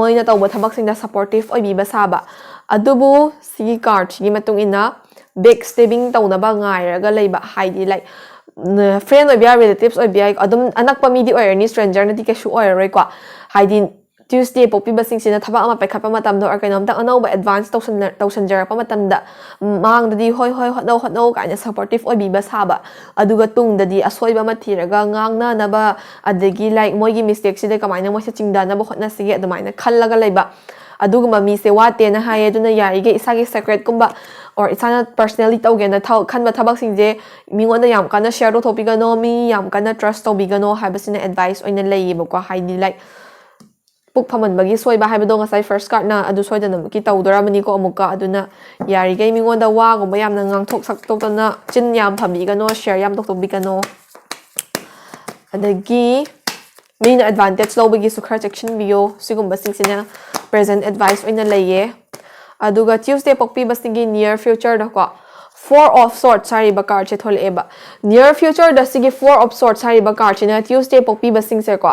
ꯃꯣꯏꯅ ꯇꯧꯕ ꯊꯕꯛꯁꯤꯡꯗ ꯁꯞꯄꯣꯔꯇꯤꯚ ꯑꯣꯏꯕꯤꯕ ꯁꯥꯕ ꯑꯗꯨꯕꯨ ꯁꯤꯒꯤ ꯀꯥꯔꯠꯁꯤꯒꯤ ꯃꯇꯨꯡ ꯏꯟꯅ ꯕꯦꯛ ꯁ꯭ꯇꯦꯕꯤꯡ ꯇꯧꯅꯕ ꯉꯥꯏꯔꯒ ꯂꯩꯕ ꯍꯥꯏꯗꯤ ꯂꯥꯏꯛ ꯐ꯭ꯔꯦꯟ ꯑꯣꯏꯕ ꯌꯥꯏ ꯔꯤꯂꯦꯇꯤꯚꯁ ꯑꯣꯏꯕ ꯌꯥꯏ ꯑꯗꯨꯝ ꯑꯅꯛꯄ ꯃꯤꯗꯤ ꯑꯣꯏꯔꯅꯤ ꯁ꯭ꯇ꯭ꯔꯦꯟꯖꯔꯅꯗꯤ ꯀꯩꯁꯨ ꯑꯣꯏꯔꯔꯣꯏꯀꯣ ꯍꯥꯏꯗꯤ ꯇ꯭ꯌꯨꯁꯗꯦ ꯄꯣꯛꯄꯤꯕꯁꯤꯡꯁꯤꯅ ꯊꯕꯛ ꯑꯃ ꯄꯥꯏꯈꯠꯄ ꯃꯇꯝꯗ ꯑꯣꯔ ꯀꯩꯅꯣꯝꯇ ꯑꯅꯧꯕ ꯑꯦꯗꯚꯥꯟꯁ ꯇꯧꯁꯟꯖꯔꯛꯄ ꯃꯇꯝꯗ ꯃꯥꯡꯗꯗꯤ ꯍꯣꯏ ꯍꯣꯠꯅꯧ ꯀꯥꯏꯅ ꯁꯞꯄꯣꯔꯇꯤꯚ ꯑꯣꯏꯕꯤꯕ ꯁꯥꯕ ꯑꯗꯨꯒ ꯇꯨꯡꯗꯗꯤ ꯑꯁꯣꯏꯕ ꯑꯃ ꯊꯤꯔꯒ ꯉꯥꯡꯅꯅꯕ ꯑꯗꯒꯤ ꯂꯥꯏꯛ ꯃꯣꯏꯒꯤ ꯃꯤꯁꯇꯦꯛꯁꯤꯗ ꯀꯃꯥꯏꯅ ꯃꯣꯏꯁꯦ ꯆꯤꯡꯊꯅꯕ ꯍꯣꯠꯅꯁꯤꯒꯦ ꯑꯗꯨꯃꯥꯏꯅ ꯈꯜꯂꯒ ꯂꯩꯕ ꯑꯗꯨꯒꯨꯝꯕ ꯃꯤꯁꯦ ꯋꯥꯠꯇꯦꯅ ꯍꯥꯏꯌꯦ ꯑꯗꯨꯅ ꯌꯥꯔꯤꯈꯩ ꯏꯁꯥꯒꯤ ꯁꯦꯀ꯭ꯔꯦꯠꯀꯨꯝꯕ ꯑꯣꯔ ꯏꯁꯥꯅ ꯄꯔꯁꯅꯦꯜꯂꯤ ꯇꯧꯒꯦꯅ ꯈꯟꯕ ꯊꯕꯛꯁꯤꯡꯁꯦ ꯃꯤꯉꯣꯟꯗ ꯌꯥꯝ ꯀꯟꯅ ꯁꯤꯌꯔ ꯇꯧꯊꯣꯛꯄꯤꯒꯅꯣ ꯃꯤ ꯌꯥꯝ ꯀꯟꯅ ꯇ꯭ꯔꯁ ꯇꯧꯕꯤꯒꯅꯣ ꯍꯥꯏꯕꯁꯤꯅ ꯑꯦꯗꯚꯥꯏꯁ ꯑꯣꯏꯅ ꯂꯩꯌꯦꯕꯀꯣ ꯍꯥꯏꯗꯤ ꯂꯥꯏꯛ ꯄꯨꯛ ꯐꯃꯟꯕꯒꯤ ꯁꯣꯏꯕ ꯍꯥꯏꯕꯗꯣ ꯉꯁꯥꯏ ꯐꯥꯔꯁ ꯀꯥꯔꯠꯅ ꯑꯗꯨ ꯁꯣꯏꯗꯅꯃꯛꯀꯤ ꯇꯧꯗꯣꯔꯕꯅꯤꯀꯣ ꯑꯃꯨꯛꯀ ꯑꯗꯨꯅ ꯌꯥꯔꯤꯈꯩ ꯃꯤꯉꯣꯟꯗ ꯋꯥꯒꯨꯝꯕ ꯌꯥꯝꯅ ꯉꯥꯡꯊꯣꯛ ꯁꯛꯇꯣꯛꯇꯅ ꯆꯤꯟ ꯌꯥꯝ ꯐꯝꯕꯤꯒꯅꯣ ꯁꯤꯌꯔ ꯌꯥꯝ ꯇꯧꯊꯣꯛꯄꯤꯒꯅꯣ ꯑꯗꯒꯤ ꯃꯤꯅ ꯑꯦꯗꯚꯥꯟꯇꯦꯖ ꯂꯧꯕꯒꯤꯁꯨ ꯈꯔ ꯆꯦꯛꯁꯤꯟꯕꯤꯌꯣ ꯁꯤꯒꯨꯝꯕꯁꯤꯡꯁꯤꯅ ꯄ꯭ꯔꯦꯖꯦꯟꯠ ꯑꯦꯗꯚꯥꯏꯁ ꯑꯣꯏꯅ ꯂꯩꯌꯦ ꯑꯗꯨꯒ ꯇ꯭ꯌꯨꯁꯗꯦ ꯄꯣꯛꯄꯤꯕꯁꯤꯡꯒꯤ ꯅꯤꯌꯔ ꯐ꯭ꯌꯨꯆꯔꯗꯀꯣ 4 of Swords ꯍꯥꯏꯔꯤꯕ ꯀꯥꯔꯠꯁꯦ ꯊꯣꯛꯂꯛꯑꯦꯕ ꯅꯤꯌꯔ ꯐ꯭ꯌꯨꯆꯔꯗ ꯁꯤꯒꯤ 4 of Swords ꯍꯥꯏꯔꯤꯕ ꯀꯥꯔꯠꯁꯤꯅ ꯇ꯭ꯌꯨꯁꯗꯦ ꯄꯣꯛꯄꯤꯕꯁꯤꯡꯁꯦꯀꯣ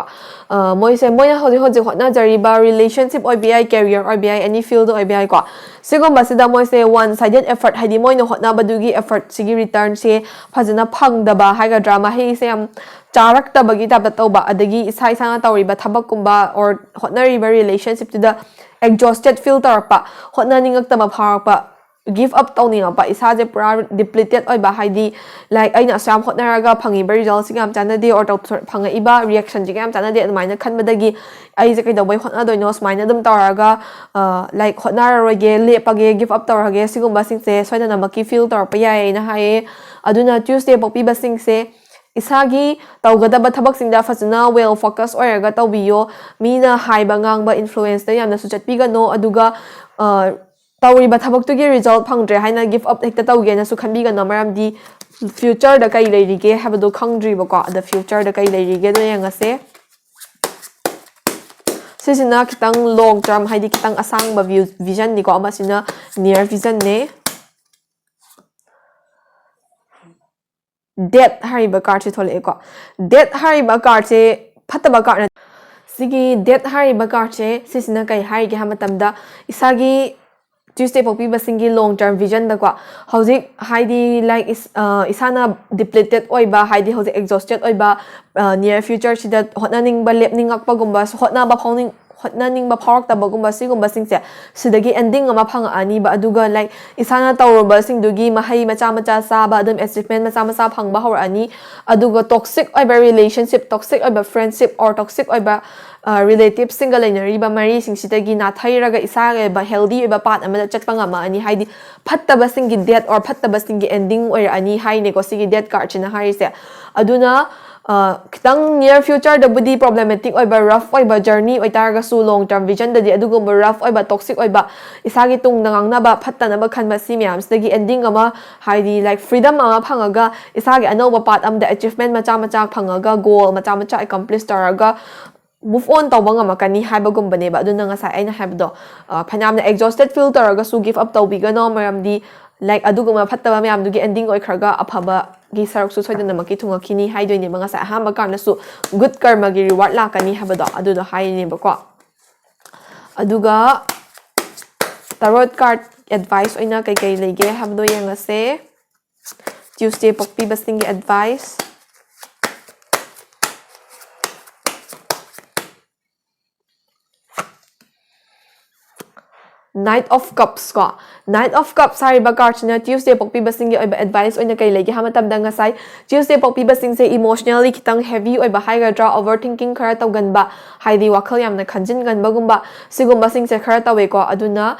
ꯃꯣꯏꯅ ꯍꯧꯖꯤꯛ ꯍꯣꯠꯅꯖꯔꯤꯕ ꯔꯤꯂꯦꯁꯟꯁꯤꯞ ꯑꯣꯏꯕ ꯌꯥꯏ ꯀꯦꯔꯤꯌꯔ ꯑꯣꯏꯕ ꯌꯥꯏ ꯑꯦꯅꯤ ꯐꯤꯜꯗ ꯑꯣꯏꯕ ꯌꯥꯏꯀꯣ ꯁꯤꯒꯨꯝꯕꯁꯤꯗ ꯃꯣꯏꯁꯦ ꯋꯥꯟ ꯁꯥꯏꯗꯦꯠ ꯑꯦꯐꯔꯠ ꯍꯥꯏꯗꯤ ꯃꯣꯏꯅ ꯍꯣꯠꯅꯕꯗꯨꯒꯤ ꯑꯦꯐꯔꯠꯁꯤꯒꯤ ꯔꯤꯇꯔꯟꯁꯦ ꯐꯖꯅ ꯐꯪꯗꯕ ꯍꯥꯏꯒꯗ꯭ꯔꯥ ꯃꯍꯩꯁꯦ ꯌꯥꯝ ꯆꯥꯔꯛꯇꯕꯒꯤ ꯇꯥꯏꯞꯇ ꯇꯧꯕ ꯑꯗꯒꯤ ꯏꯁꯥꯅ ꯇꯧꯔꯤꯕ ꯊꯕꯛꯀꯨꯝꯕ ꯑꯣꯔ ꯍꯣꯠꯅꯔꯤꯕ ꯔꯤꯂꯦꯁꯟꯁꯤꯞꯇꯨꯗ ꯑꯦꯛꯖꯣꯁꯇꯦꯠ ꯐꯤꯜ ꯇꯧꯔꯛꯄ ꯍꯣꯠꯅꯅꯤꯡꯉꯛꯇꯕ ꯐꯥꯎꯔꯛꯄ ꯒꯤꯐ ꯑꯞ ꯇꯧꯅꯤꯡꯉꯛꯄ ꯏꯁꯥꯁꯦ ꯄꯨꯔꯥ ꯗꯤꯄ꯭ꯂꯤꯇꯦꯠ ꯑꯣꯏꯕ ꯍꯥꯏꯗꯤ ꯂꯥꯏꯛ ꯑꯩꯅ ꯑꯁꯨꯛ ꯍꯣꯠꯅꯔꯒ ꯐꯪꯉꯤꯕ ꯔꯤꯖꯜꯠꯁꯤꯒ ꯌꯥꯝ ꯆꯥꯟꯅꯗꯦ ꯑꯣꯔ ꯐꯪꯉꯛꯏꯕ ꯔꯤꯌꯦꯛꯁꯟꯁꯤꯒ ꯌꯥꯝ ꯆꯥꯟꯅꯗꯦ ꯑꯗꯨꯃꯥꯏꯅ ꯈꯟꯕꯗꯒꯤ ꯑꯩꯁꯦ ꯀꯩꯗꯧꯕꯩ ꯍꯣꯠꯅꯗꯣꯏꯅꯣ ꯁꯨꯃꯥꯏꯅ ꯑꯗꯨꯝ ꯇꯧꯔꯒ ꯂꯥꯏꯛ ꯍꯣꯠꯅꯔꯔꯣꯏꯒꯦ ꯂꯦꯞꯄꯒꯦ ꯒꯤꯐ ꯑꯞ ꯇꯧꯔꯒꯦ ꯁꯤꯒꯨꯝꯕꯁꯤꯡꯁꯦ ꯁꯣꯏꯗꯅꯃꯛꯀꯤ ꯐꯤꯜ ꯇꯧꯔꯛꯄ ꯌꯥꯏꯌꯦꯅ ꯍꯥꯏꯌꯦ ꯑꯗꯨꯅ ꯇ꯭ꯌꯨꯁꯗꯦ ꯄꯣꯛꯄꯤꯕꯁꯤꯡꯁꯦ ꯏꯁꯥꯒꯤ ꯇꯧꯒꯗꯕ ꯊꯕꯛꯁꯤꯡꯗ ꯐꯖꯅ ꯋꯦꯜ ꯐꯣꯀꯁ ꯑꯣꯏꯔꯒ ꯇꯧꯕꯤꯌꯣ ꯃꯤꯅ ꯍꯥꯏꯕ ꯉꯥꯡꯕ ꯏꯟꯐ꯭ꯂꯨꯋꯦꯟꯁꯇ ꯌꯥꯝꯅꯁꯨ ꯆꯠꯄꯤꯒꯅꯣ ꯑꯗꯨꯒ ꯇꯧꯔꯤꯕ ꯊꯕꯛꯇꯨꯒꯤ ꯔꯤꯖꯜꯠ ꯐꯪꯗ꯭ꯔꯦ ꯍꯥꯏꯅ ꯒꯤꯐ ꯑꯞ ꯍꯦꯛꯇ ꯇꯧꯒꯦꯅꯁꯨ ꯈꯟꯕꯤꯒꯅꯣ ꯃꯔꯝꯗꯤ ꯐ꯭ꯌꯨꯆꯔꯗ ꯀꯩ ꯂꯩꯔꯤꯒꯦ ꯍꯥꯏꯕꯗꯣ ꯈꯪꯗ꯭ꯔꯤꯕꯀꯣ ꯑꯗ ꯐ꯭ꯌꯨꯆꯔꯗ ꯀꯩ ꯂꯩꯔꯤꯒꯦꯗꯣ ꯌꯦꯡꯉꯁꯦ ꯁꯤꯁꯤꯅ ꯈꯤꯇꯪ ꯂꯣꯡ ꯇꯔꯝ ꯍꯥꯏꯗꯤ ꯈꯤꯇꯪ ꯑꯁꯥꯡꯕ ꯚꯤꯖꯟꯅꯤꯀꯣ ꯑꯃꯁꯤꯅ ꯅꯤꯌꯔ ꯚꯤꯖꯟꯅꯦ ꯗꯦꯠ ꯍꯥꯏꯔꯤꯕ ꯀꯥꯔꯠꯁꯦ ꯊꯣꯛꯂꯛꯑꯦꯀꯣ ꯗꯦꯠ ꯍꯥꯏꯔꯤꯕ ꯀꯥꯔꯠꯁꯦ ꯐꯠꯇꯕ ꯀꯥꯔꯠ ꯁꯤꯒꯤ ꯗꯦꯠ ꯍꯥꯏꯔꯤꯕ ꯀꯥꯔꯠꯁꯦ ꯁꯤꯁꯤꯅ ꯀꯩ ꯍꯥꯏꯔꯤꯒꯦ ꯍꯥꯏꯕ ꯃꯇꯝꯗ ꯏꯁꯥꯒꯤ ꯇ꯭ꯌꯨꯁꯗꯦ ꯄꯣꯛꯄꯤꯕꯁꯤꯡꯒꯤ ꯂꯣꯡ ꯇꯔꯝ ꯚꯤꯖꯟꯗꯀꯣ ꯍꯧꯖꯤꯛ ꯍꯥꯏꯗꯤ ꯂꯥꯏꯛ ꯏꯁꯥꯅ ꯗꯤꯄ꯭ꯂꯤꯇꯦꯠ ꯑꯣꯏꯕ ꯍꯥꯏꯗꯤ ꯍꯧꯖꯤꯛ ꯑꯦꯛꯖꯣꯁꯇꯦꯠ ꯑꯣꯏꯕ ꯅꯤꯌꯔ ꯐ꯭ꯌꯨꯆꯔꯁꯤꯗ ꯍꯣꯠꯅꯅꯤꯡꯕ ꯂꯦꯞꯅꯤꯡꯉꯛꯄꯒꯨꯝꯕ hotnaning ba phawraktabagumba sigumba singse sidagi ending ama phangani ba aduga like isana tawruba singdugi mahai macha macha saba adum achievement macha macha phangba horani aduga toxic oiba relationship toxic oiba friendship or toxic oiba relatives single lainari ba mari singsidagi na thairaga isaga ba healthy oiba path amada chatpanga ma ani haidi phattaba singi death or phattaba singi ending oir ani haine ko sigi death card china harise aduna kitang near future da budi problematic oiba rough oiba journey oitarga su long term vision da di adugumba rough oiba toxic oiba isagi tung nangangna ba phattana ba khanba si myam sidagi ending ama haidi like freedom ama phangaga isagi anoba path am da achievement macha macha phangaga goal macha macha accomplish taraga move on tawba ngamakani haibagumba neba aduna nga sai aina haibdo phanamna exhausted feel taraga su give up tawbigano maramdi like aduguma phattaba myam dugi ending oikhraga aphaba gi saruk su soidana maki thungakini haidoine ba nga sai hamba karna su good karma gi reward lakani habado adudo haine ba ko aduga tarot card advice oina kai kai lege habdo yangase Tuesday pokpi bastingi advice Knight of Cups ko. Knight of Cups hari ba card na Tuesday pokpi basing oiba advice oina kay lagi hamatam dang ngasay Tuesday pokpi basing say emotionally kitang heavy oiba high ga draw overthinking khara tawgan ba haidi wakhal yamna khanjin gan bagumba sigumba sing se khara tawe ko aduna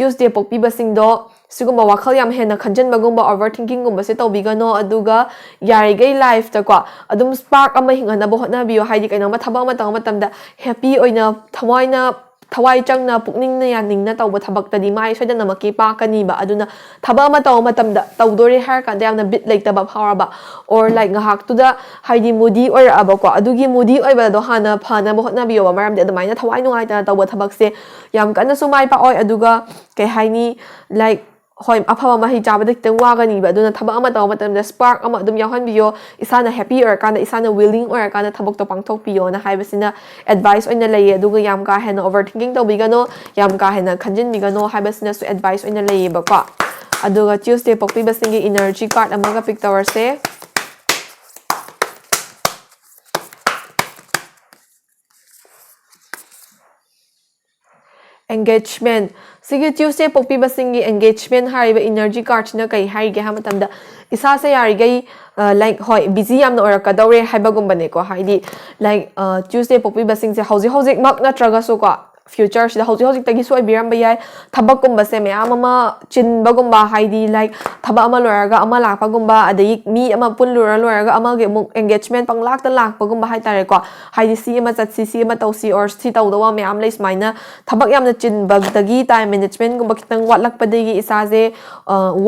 Tuesday pokpi basing do sigumba wakhal yam hena khanjin bagumba overthinking gumba se tawbigano aduga yari gai life ta ko adum spark ama hingana bo hotna biyo haidi kainama thabang matang matamda happy oina thawai changna pukning na yaningna tawba thabaktadi mai soidana maki pa kaniba aduna thaba ma taw matamda tawdori har kan yamna bit leitaba phawraba or like ngahak tuda haidi moody or aba ko adugi moody oiba do hana phana bo hotna biyo maramde adumaina thawai nungai ta tawba thabakse yam kana sumai pa oi aduga kai haini like hoi aphama mahi chabada kitang wagani ba aduna thaba ama taw matamda spark ama adum yahan biyo isana happy or kana isana willing or kana thabok to pangthok piyo na haibasina advice oina laye aduga yam ka hena overthinking to bigano yam ka hena khanjin bigano haibasina su advice oina laye ba ko aduga Tuesday pokpi basingi energy card amaga pick tower se engagement Sige Tuesday pokpi basingi engagement hariba energy card na kai haige hamatamda isa se yari gai like hoi busy yamna oraka dawre haibagumba ne ko haidi like Tuesday pokpi basing se hauji mak na traga so ko future sida hauji tagi so ibiramba yai thabakkumba se meyam ama chin bagumba haidi like thaba ama loraga ama lakpagumba adai mi ama punlura loraga ama ge muk engagement panglak ta lakpagumba hai tare ko haidi si ama chatsi si ama tausi or si tawdawa meyam leis maina thabak yamna chin bagdagi time management gumba kitang watlakpadagi isaje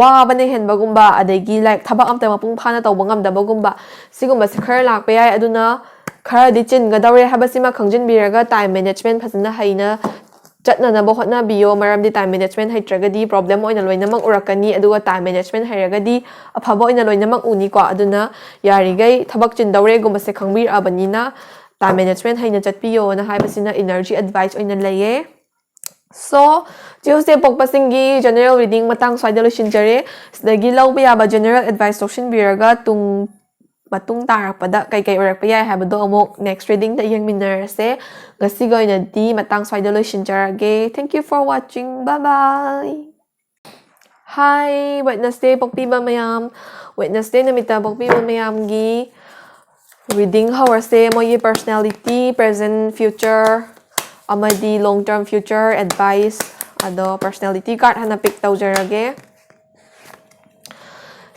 wa bane hen bagumba adai like thabak amta mapung phana tawbangam da bagumba sigumba se khar lakpa yai aduna khara di chin ga dawre habasima khangjin biraga time management phasna haina chatna na bo hotna biyo maram di time management haitragadi problem oina loinamak urakani aduga time management hairagadi aphaba oina loinamak uni ko aduna yari gai thabak chin dawre gumba se khangbir abanina time management haina chatpiyo na haibasina energy advice oina laye So, Tuesday pokpasingi general reading matang swaida losinjare sidagi lawba yaba general advice losin biraga tung matung tarakpada kay orakpa yai habado amok next reading da yang minarase ngasi goina di matang swaida losinjarage. Thank you for watching. Bye bye. Hi, Wednesday pokpiba mayam. Wednesday namita pokpiba mayam gi reading hawase moyi personality, present, future, amadi long-term future advice ado personality card hana pick tawjarage.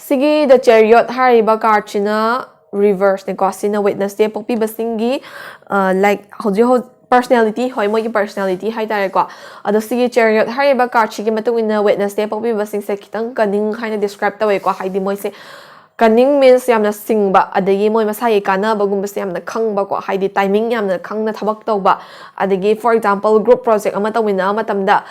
Sige the chariot hariba card china reverse ne ko sina Wednesday pokpi basingi like hoji personality hoi mo personality hai tare ko ado sige chariot hariba card chigi matungina Wednesday pokpi basing se kitang kaning haina describe tawe ko haidi moi se Kaning means yamna singba adagi moi masai kana bagumba se yamna khangba ko haidi timing yamna khangna thabak tawba adagi for example group project ama tawina matamda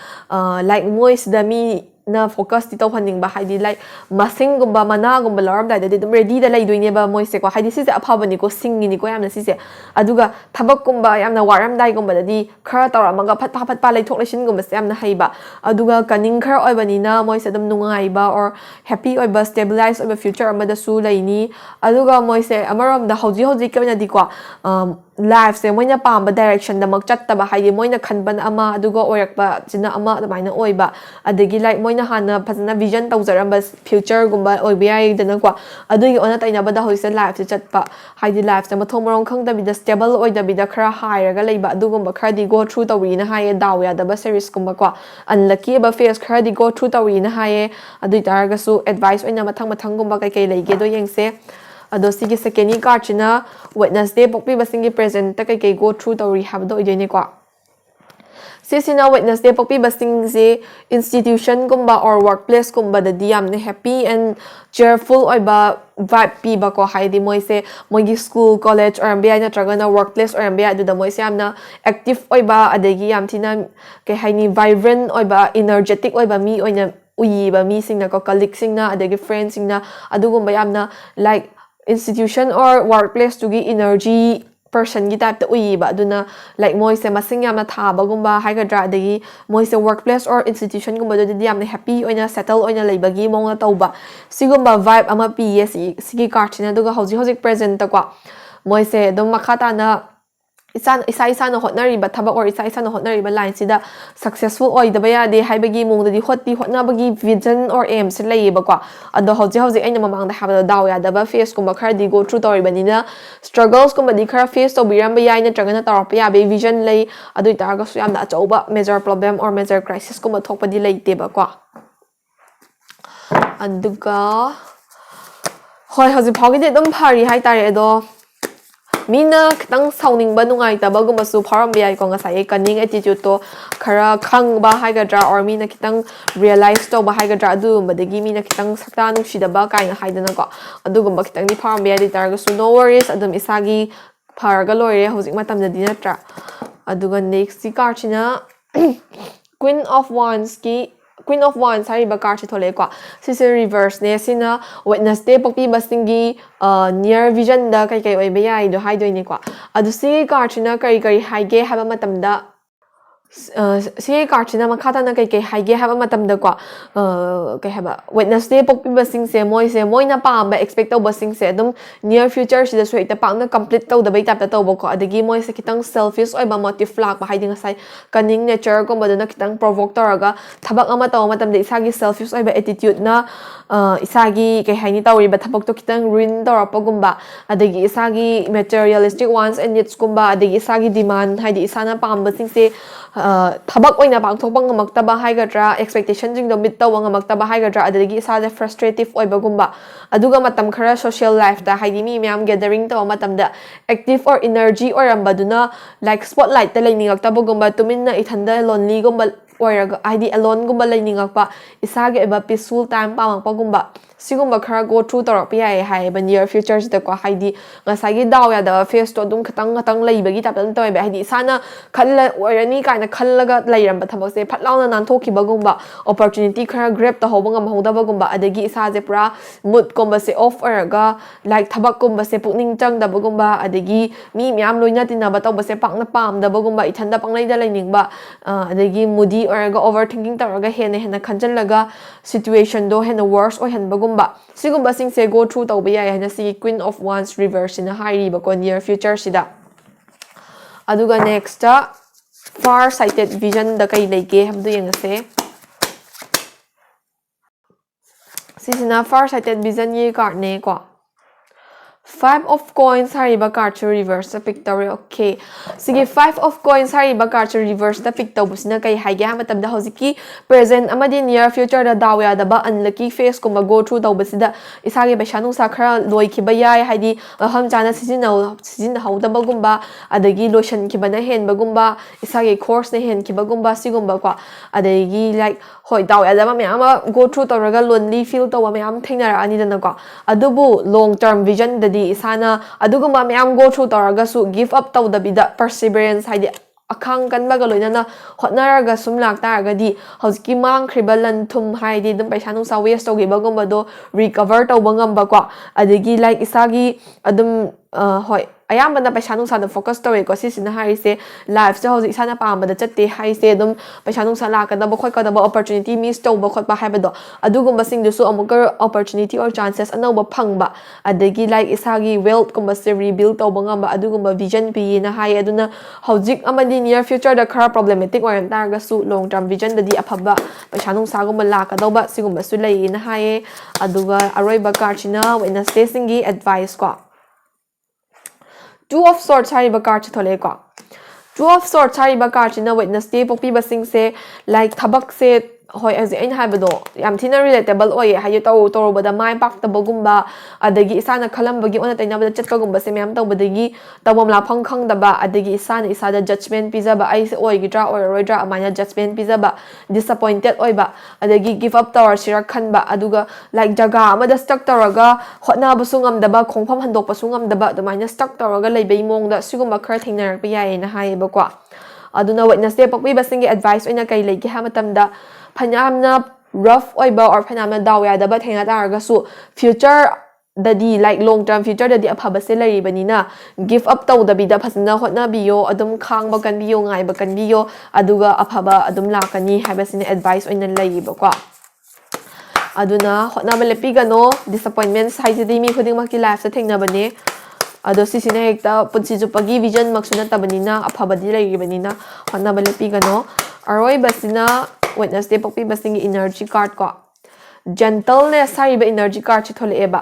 like moi sida mi na focus ti tawhaningba haidi like masingumba managumba laramdaidadi dum ready da laidoineba moise ko haidi sise aphabani ko singini ko yamna sise aduga thabakkumba yamna waramdaigumba dadi khara tawramaga phat pa laithok laisingumba se yamna haiba aduga kaning khara oibanina moise dum nungaiba or happy oiba stabilize oiba future amada su laini aduga moise amarom da hoji kabina diko life se moina pamba direction da mak chattaba haidi moina khanban ama aduga oirakba china ama adamaina oiba adagi like moina hana phasana vision tawjaramba future gumba oibiyai dana kwa adugi ona taina bada hoise life se chatpa haidi life se mathong morong khang da bida stable oida bida khara hairaga leiba adugumba khara di go through tawri na haye daw ya daba series gumba kwa unlucky ba face khara di go through tawri na haye adui taraga su advice oina mathang gumba kai leige do yengse ado sigi second card china Wednesday pokpi basingi present ta kai go through tawri habdo idene kwa Sisina Wednesday pokpi basing si institution kumba or workplace kumba da diyam ne happy and cheerful oiba vibe pi ba ko haidi moise moigi school college or ambia na traga na workplace or ambia du da moise amna active oiba adegi yam thina ke haini vibrant oiba energetic oiba mi oina uyiba mi singna ko colleague singna adegi friends singna adugumba yamna like institution or workplace to gi energy person gi type ta uyiba aduna like moise masing yamna thaba gumba haigadra adegi moise workplace or institution gumba do di yamna happy oina settle oina leibagi mong na tauba sigumba vibe ama ps sigi card na duga hoji present ta kwa moise dum makhata na isa na hotnari ba thabak or isa na hotnari ba line sida successful oi da baya de haibagi mong da di hotna bagi vision or aim se lei ba kwa ado hoji aina mamang da haba daw ya da ba face kumba khar di go through tori banina struggles kumba di khar face to biram ba ya ina tragana tor pa ya be vision lei adu tar ga su yam da chauba major problem or major crisis kumba thokpa di lei te ba kwa aduga hoi hoji phogi de dum phari hai tare do Mina kitang sounding ba nungai ta bagum su pharam bi ai ko nga sai kaning attitude to khara khang ba hai ga dra or mina kitang realize to ba hai ga dra du ba degi mina kitang sakta nu shida ba kai na hai dana ko adu gum ba kitang ni pharam bi ai tar ga su no worries adum isagi phar ga loire hojik matam da dina tra adu ga next si card china Queen of Wands hari ba card thole kwa sisi reverse ne sina Wednesday pokpi basingi near vision da kai oi be yai do hai do ni kwa adu si card china kari haige haba matam da si card china makhata na kai haige haba matam da kwa kai haba Wednesday pokpi basing se moina pa ba expect to basing se dum near future si da so ita pa na complete to da bai tap ta to ko adagi moi se kitang selfish oi ba motive flag ba haiding sai kaning nature ko ba na kitang provoke toraga thabak ama to matam de isagi selfish oi ba attitude na isagi kai haini tawri ba thabak to kitang ruin tor pa gumba adagi isagi materialistic wants and needs gumba adagi isagi demand haidi isana pam ba sing se thabak oina bang thok bang makta ba hai gadra expectation jing do mit tawang makta ba hai gadra adagi isa de frustrative oi ba gumba aduga matam khara social life da haidi mi myam gathering to matam da active or energy or ambaduna like spotlight ta lening akta ba gumba tumin na ithanda lonely gumba or haidi alone gumba lening akpa isa ge ba peaceful time pa mang pa gumba sigumba khara go through tor pa ai hai ba near future da ko haidi ngasai gi daw ya da face to dum khatang leibagi ta tan toy ba haidi sana khalla orani kaina khallaga leiram ba thabak se phatlauna nan thokhi bagumba opportunity khara grab ta hoba ngam hoda bagumba adagi isa je pura mood komba se off oraga like thabak komba se pukning chang da bagumba adagi mi myam loina tina ba tawba se pakna pam da bagumba ithanda panglai da leining ba adagi moody oraga overthinking taraga hena khanjallaga situation do hena worse or hen bagumba sigumba sing se go through tawba ya hena si Queen of Wands reverse in a high ba ko near future sida aduga next far sighted vision da kai leike hamdu yengase sisina far sighted vision ye card ne ko 5 of coins hari ba card to reverse the picture okay sige 5 of coins hari ba card to reverse the picture busina kai haige ha matam da hojiki present amadi near future da dawya da ba unlucky face ko go through daw basida isage ba shanu sa khara loi ki ba yai haidi ham jana sizin hau da bagumba adagi lotion ki bana hen bagumba isage course ne hen ki bagumba sigumba kwa adagi like hoi dawya da ma ama go through tawraga lonely feel to ma am thengara ani da na kwa adubu long term vision da isana adugumba myam go through taraga su give up tawda bida perseverance haidi akhang kan ba ga loina hotnaraga sum lak taragadi hauski mang khriba lan thum haidi dum paisa nung sa waste togi ba gumba do recover to bangam ba ko adagi like isagi adum hoi ayambana paisa nung sa da focus to ko si sina hai se life se hausi isana pa ba da chatte hai se dum paisa nung sa la ka da ba khoi ka da ba opportunity miss to ba khot ba hai ba do adugumba sing du su amukar opportunity or chances ano ba phang ba adagi like isagi wealth kumba se rebuild to bangam ba adugumba vision pi na hai aduna haujik amadi near future da khara problematic oram targa su long term vision da di aphaba paisa nung sa gumba la ka do ba sigumba su lei na hai aduga aroi ba karchina Wednesday singi advice ko Two of Swords hari ba karch thole ko Two of Swords hari ba karchina Wednesday pokpi ba sing se like thabak se hoi as in haibado yam thina relatable oye hayu to bada mai pak ta bagumba adagi isana khalam bagi ona taina bada chatka gumba se myam taw badagi tawam la phang khang da ba adagi isana isada judgment piza ba ai se oi gidra or roidra amanya judgment piza ba disappointed oi ba adagi give up tower sirak khan ba aduga like jaga amada stuck tawraga hotna busungam da ba khongpham handok pasungam da ba dumaina stuck tawraga leibai mong da sigumba khar thingnar pa yae na hai ba kwa aduna Wednesday pakbi basingi advice oina kai legi ha matam da Panamna rough oiba or Panamna dawya da ba thena targa su future dadi like long term future dadi aphaba se lari banina give up taw da bida phasna hotna biyo adum khang ba kan biyo ngai ba kan biyo aduga aphaba adum lakani habasine advice oina lai ba kwa aduna hotna ba lepi gano disappointments haijidi mi khuding makti life sa thengna bane ado sisine hekta punsi jupagi vision maksuna tabanina aphaba di lari banina hotna ba lepi gano aroi basina Wednesday pokpi basing energy card ko gentleness hari ba energy card chi thole eba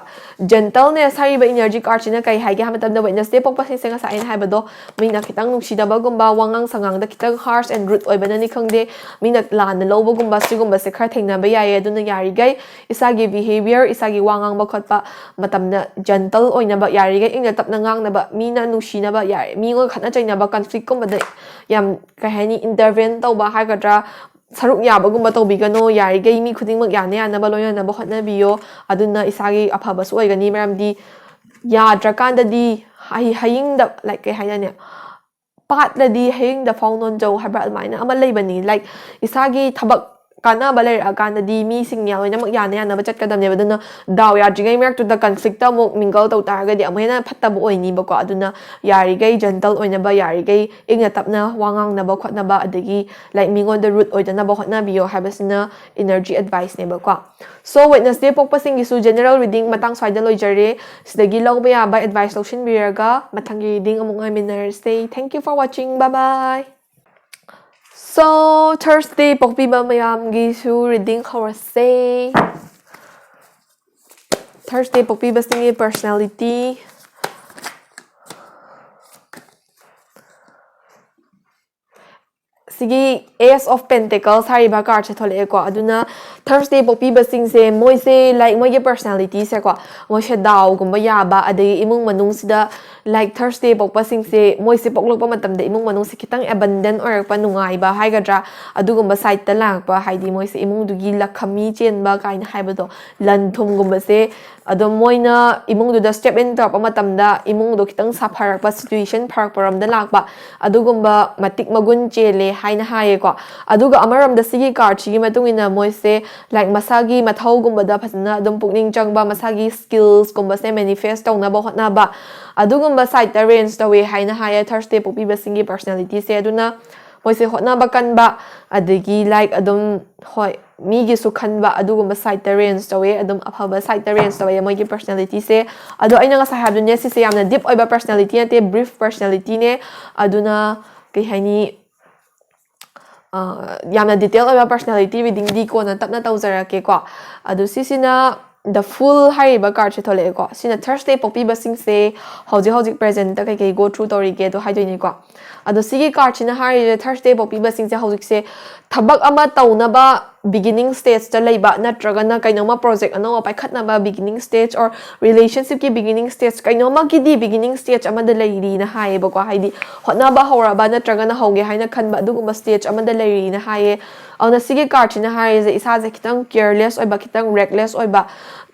gentleness hari ba energy card chi na kai hai ga matam da Wednesday pokpa sing senga sa in hai ba do mina khitang nungsi da ba gumba wangang sangang da khitang harsh and rude oi banani khangde mina lan na lobo gumba sigumba se khar thengna ba yae aduna yari gai isagi behavior isagi wangang ba khotpa matam na gentle oi na ba yari gai ingna tap na ngang na ba mina nungsi na ba yari mi ngo khatna chai na ba conflict gumba da yam ka hani intervene taw ba ha gadra saruk ya bagumba tawbigano yari gai mi khudingmak yana yana ba loyana ba hotnabiyo aduna isagi aphaba su oigani maramdi yadrakanda di haying da like kai hayane pat la di haying da faunon jaw habra almaina ama leibani like isagi thabak kana balai akanda di mi singya oina mak yana yana ba chat kadam ne baduna daw ya jingai mek to the conflict ta mok mingle taw targa di amena phatta bu oini ba ko aduna yari gai gentle oina ba yari gai ingna tapna wangang na ba khotna ba adagi like mingon the root oidana ba khotna biyo habasina energy advice ne ba ko so Wednesday pokpa singi su general reading matang swaida loijare sidagi logba ya ba advice lotion biraga mathangi reading among I say thank you for watching. Bye bye. So Thursday pokpi ba mayam gi su reading say Thursday pokpi ba singi personality sigi Ace of Pentacles hari ba card se thole ko aduna Thursday pokpi ba sing se moi se like moi ge personality se ko moi se daw gumba ya ba adai imung manung sida like Thursday pokpa sing se moi se poklok pa matam da imung manung se kitang abundant or pa nungai ba hai gadra adugumba side ta lang pa haidi moi se imung dugi lakhami chen ba kaina hai ba do lan thum gumba se adom moina imung du da step in ta pa matam da imung do kitang sa pharak pa situation pharak param da lak ba adugumba matik magun chele haina haye ko aduga amaram da sigi card chi matungina moi se like masagi mathau gumba da phasna adum pukning changba masagi skills gumba se manifest tawna ba hotna ba adugumba side ta range da we haina haye Thursday pokpi ba singi personality se aduna moi se hotna ba kan ba adagi like adum hoi mi gi su khan ba adugumba side ta range da we adum aphaba side ta range da we moi gi personality se adu aina nga sa ha dunya si se yamna deep oiba personality ate brief personality ne aduna kai haini yamna detail oiba personality reading di ko na tapna tawzarake ko adu sisina the full hariba card che thole ko sina Thursday pokpi basing se hoji present ta kai go through tori ge do haidoi ni ko adu sigi card china hari Thursday pokpi basing se hoji se thabak ama tauna ba beginning stage ta leiba natraga na kainoma project ano pai khatna ba beginning stage or relationship ki beginning stage kainoma ki di beginning stage ama da leiri na haye ba ko haidi hotna ba hora ba natraga na hoge haina khan ba duguma stage ama da leiri na haye ꯑꯗꯨꯅ ꯁꯤꯒꯤ ꯀꯥꯔꯗꯁꯤꯅ ꯍꯥꯏꯔꯤꯁꯦ ꯏꯁꯥꯁꯦ ꯈꯤꯇꯪ careless ꯑꯣꯏꯕ ꯈꯤꯇꯪ reckless ꯑꯣꯏꯕ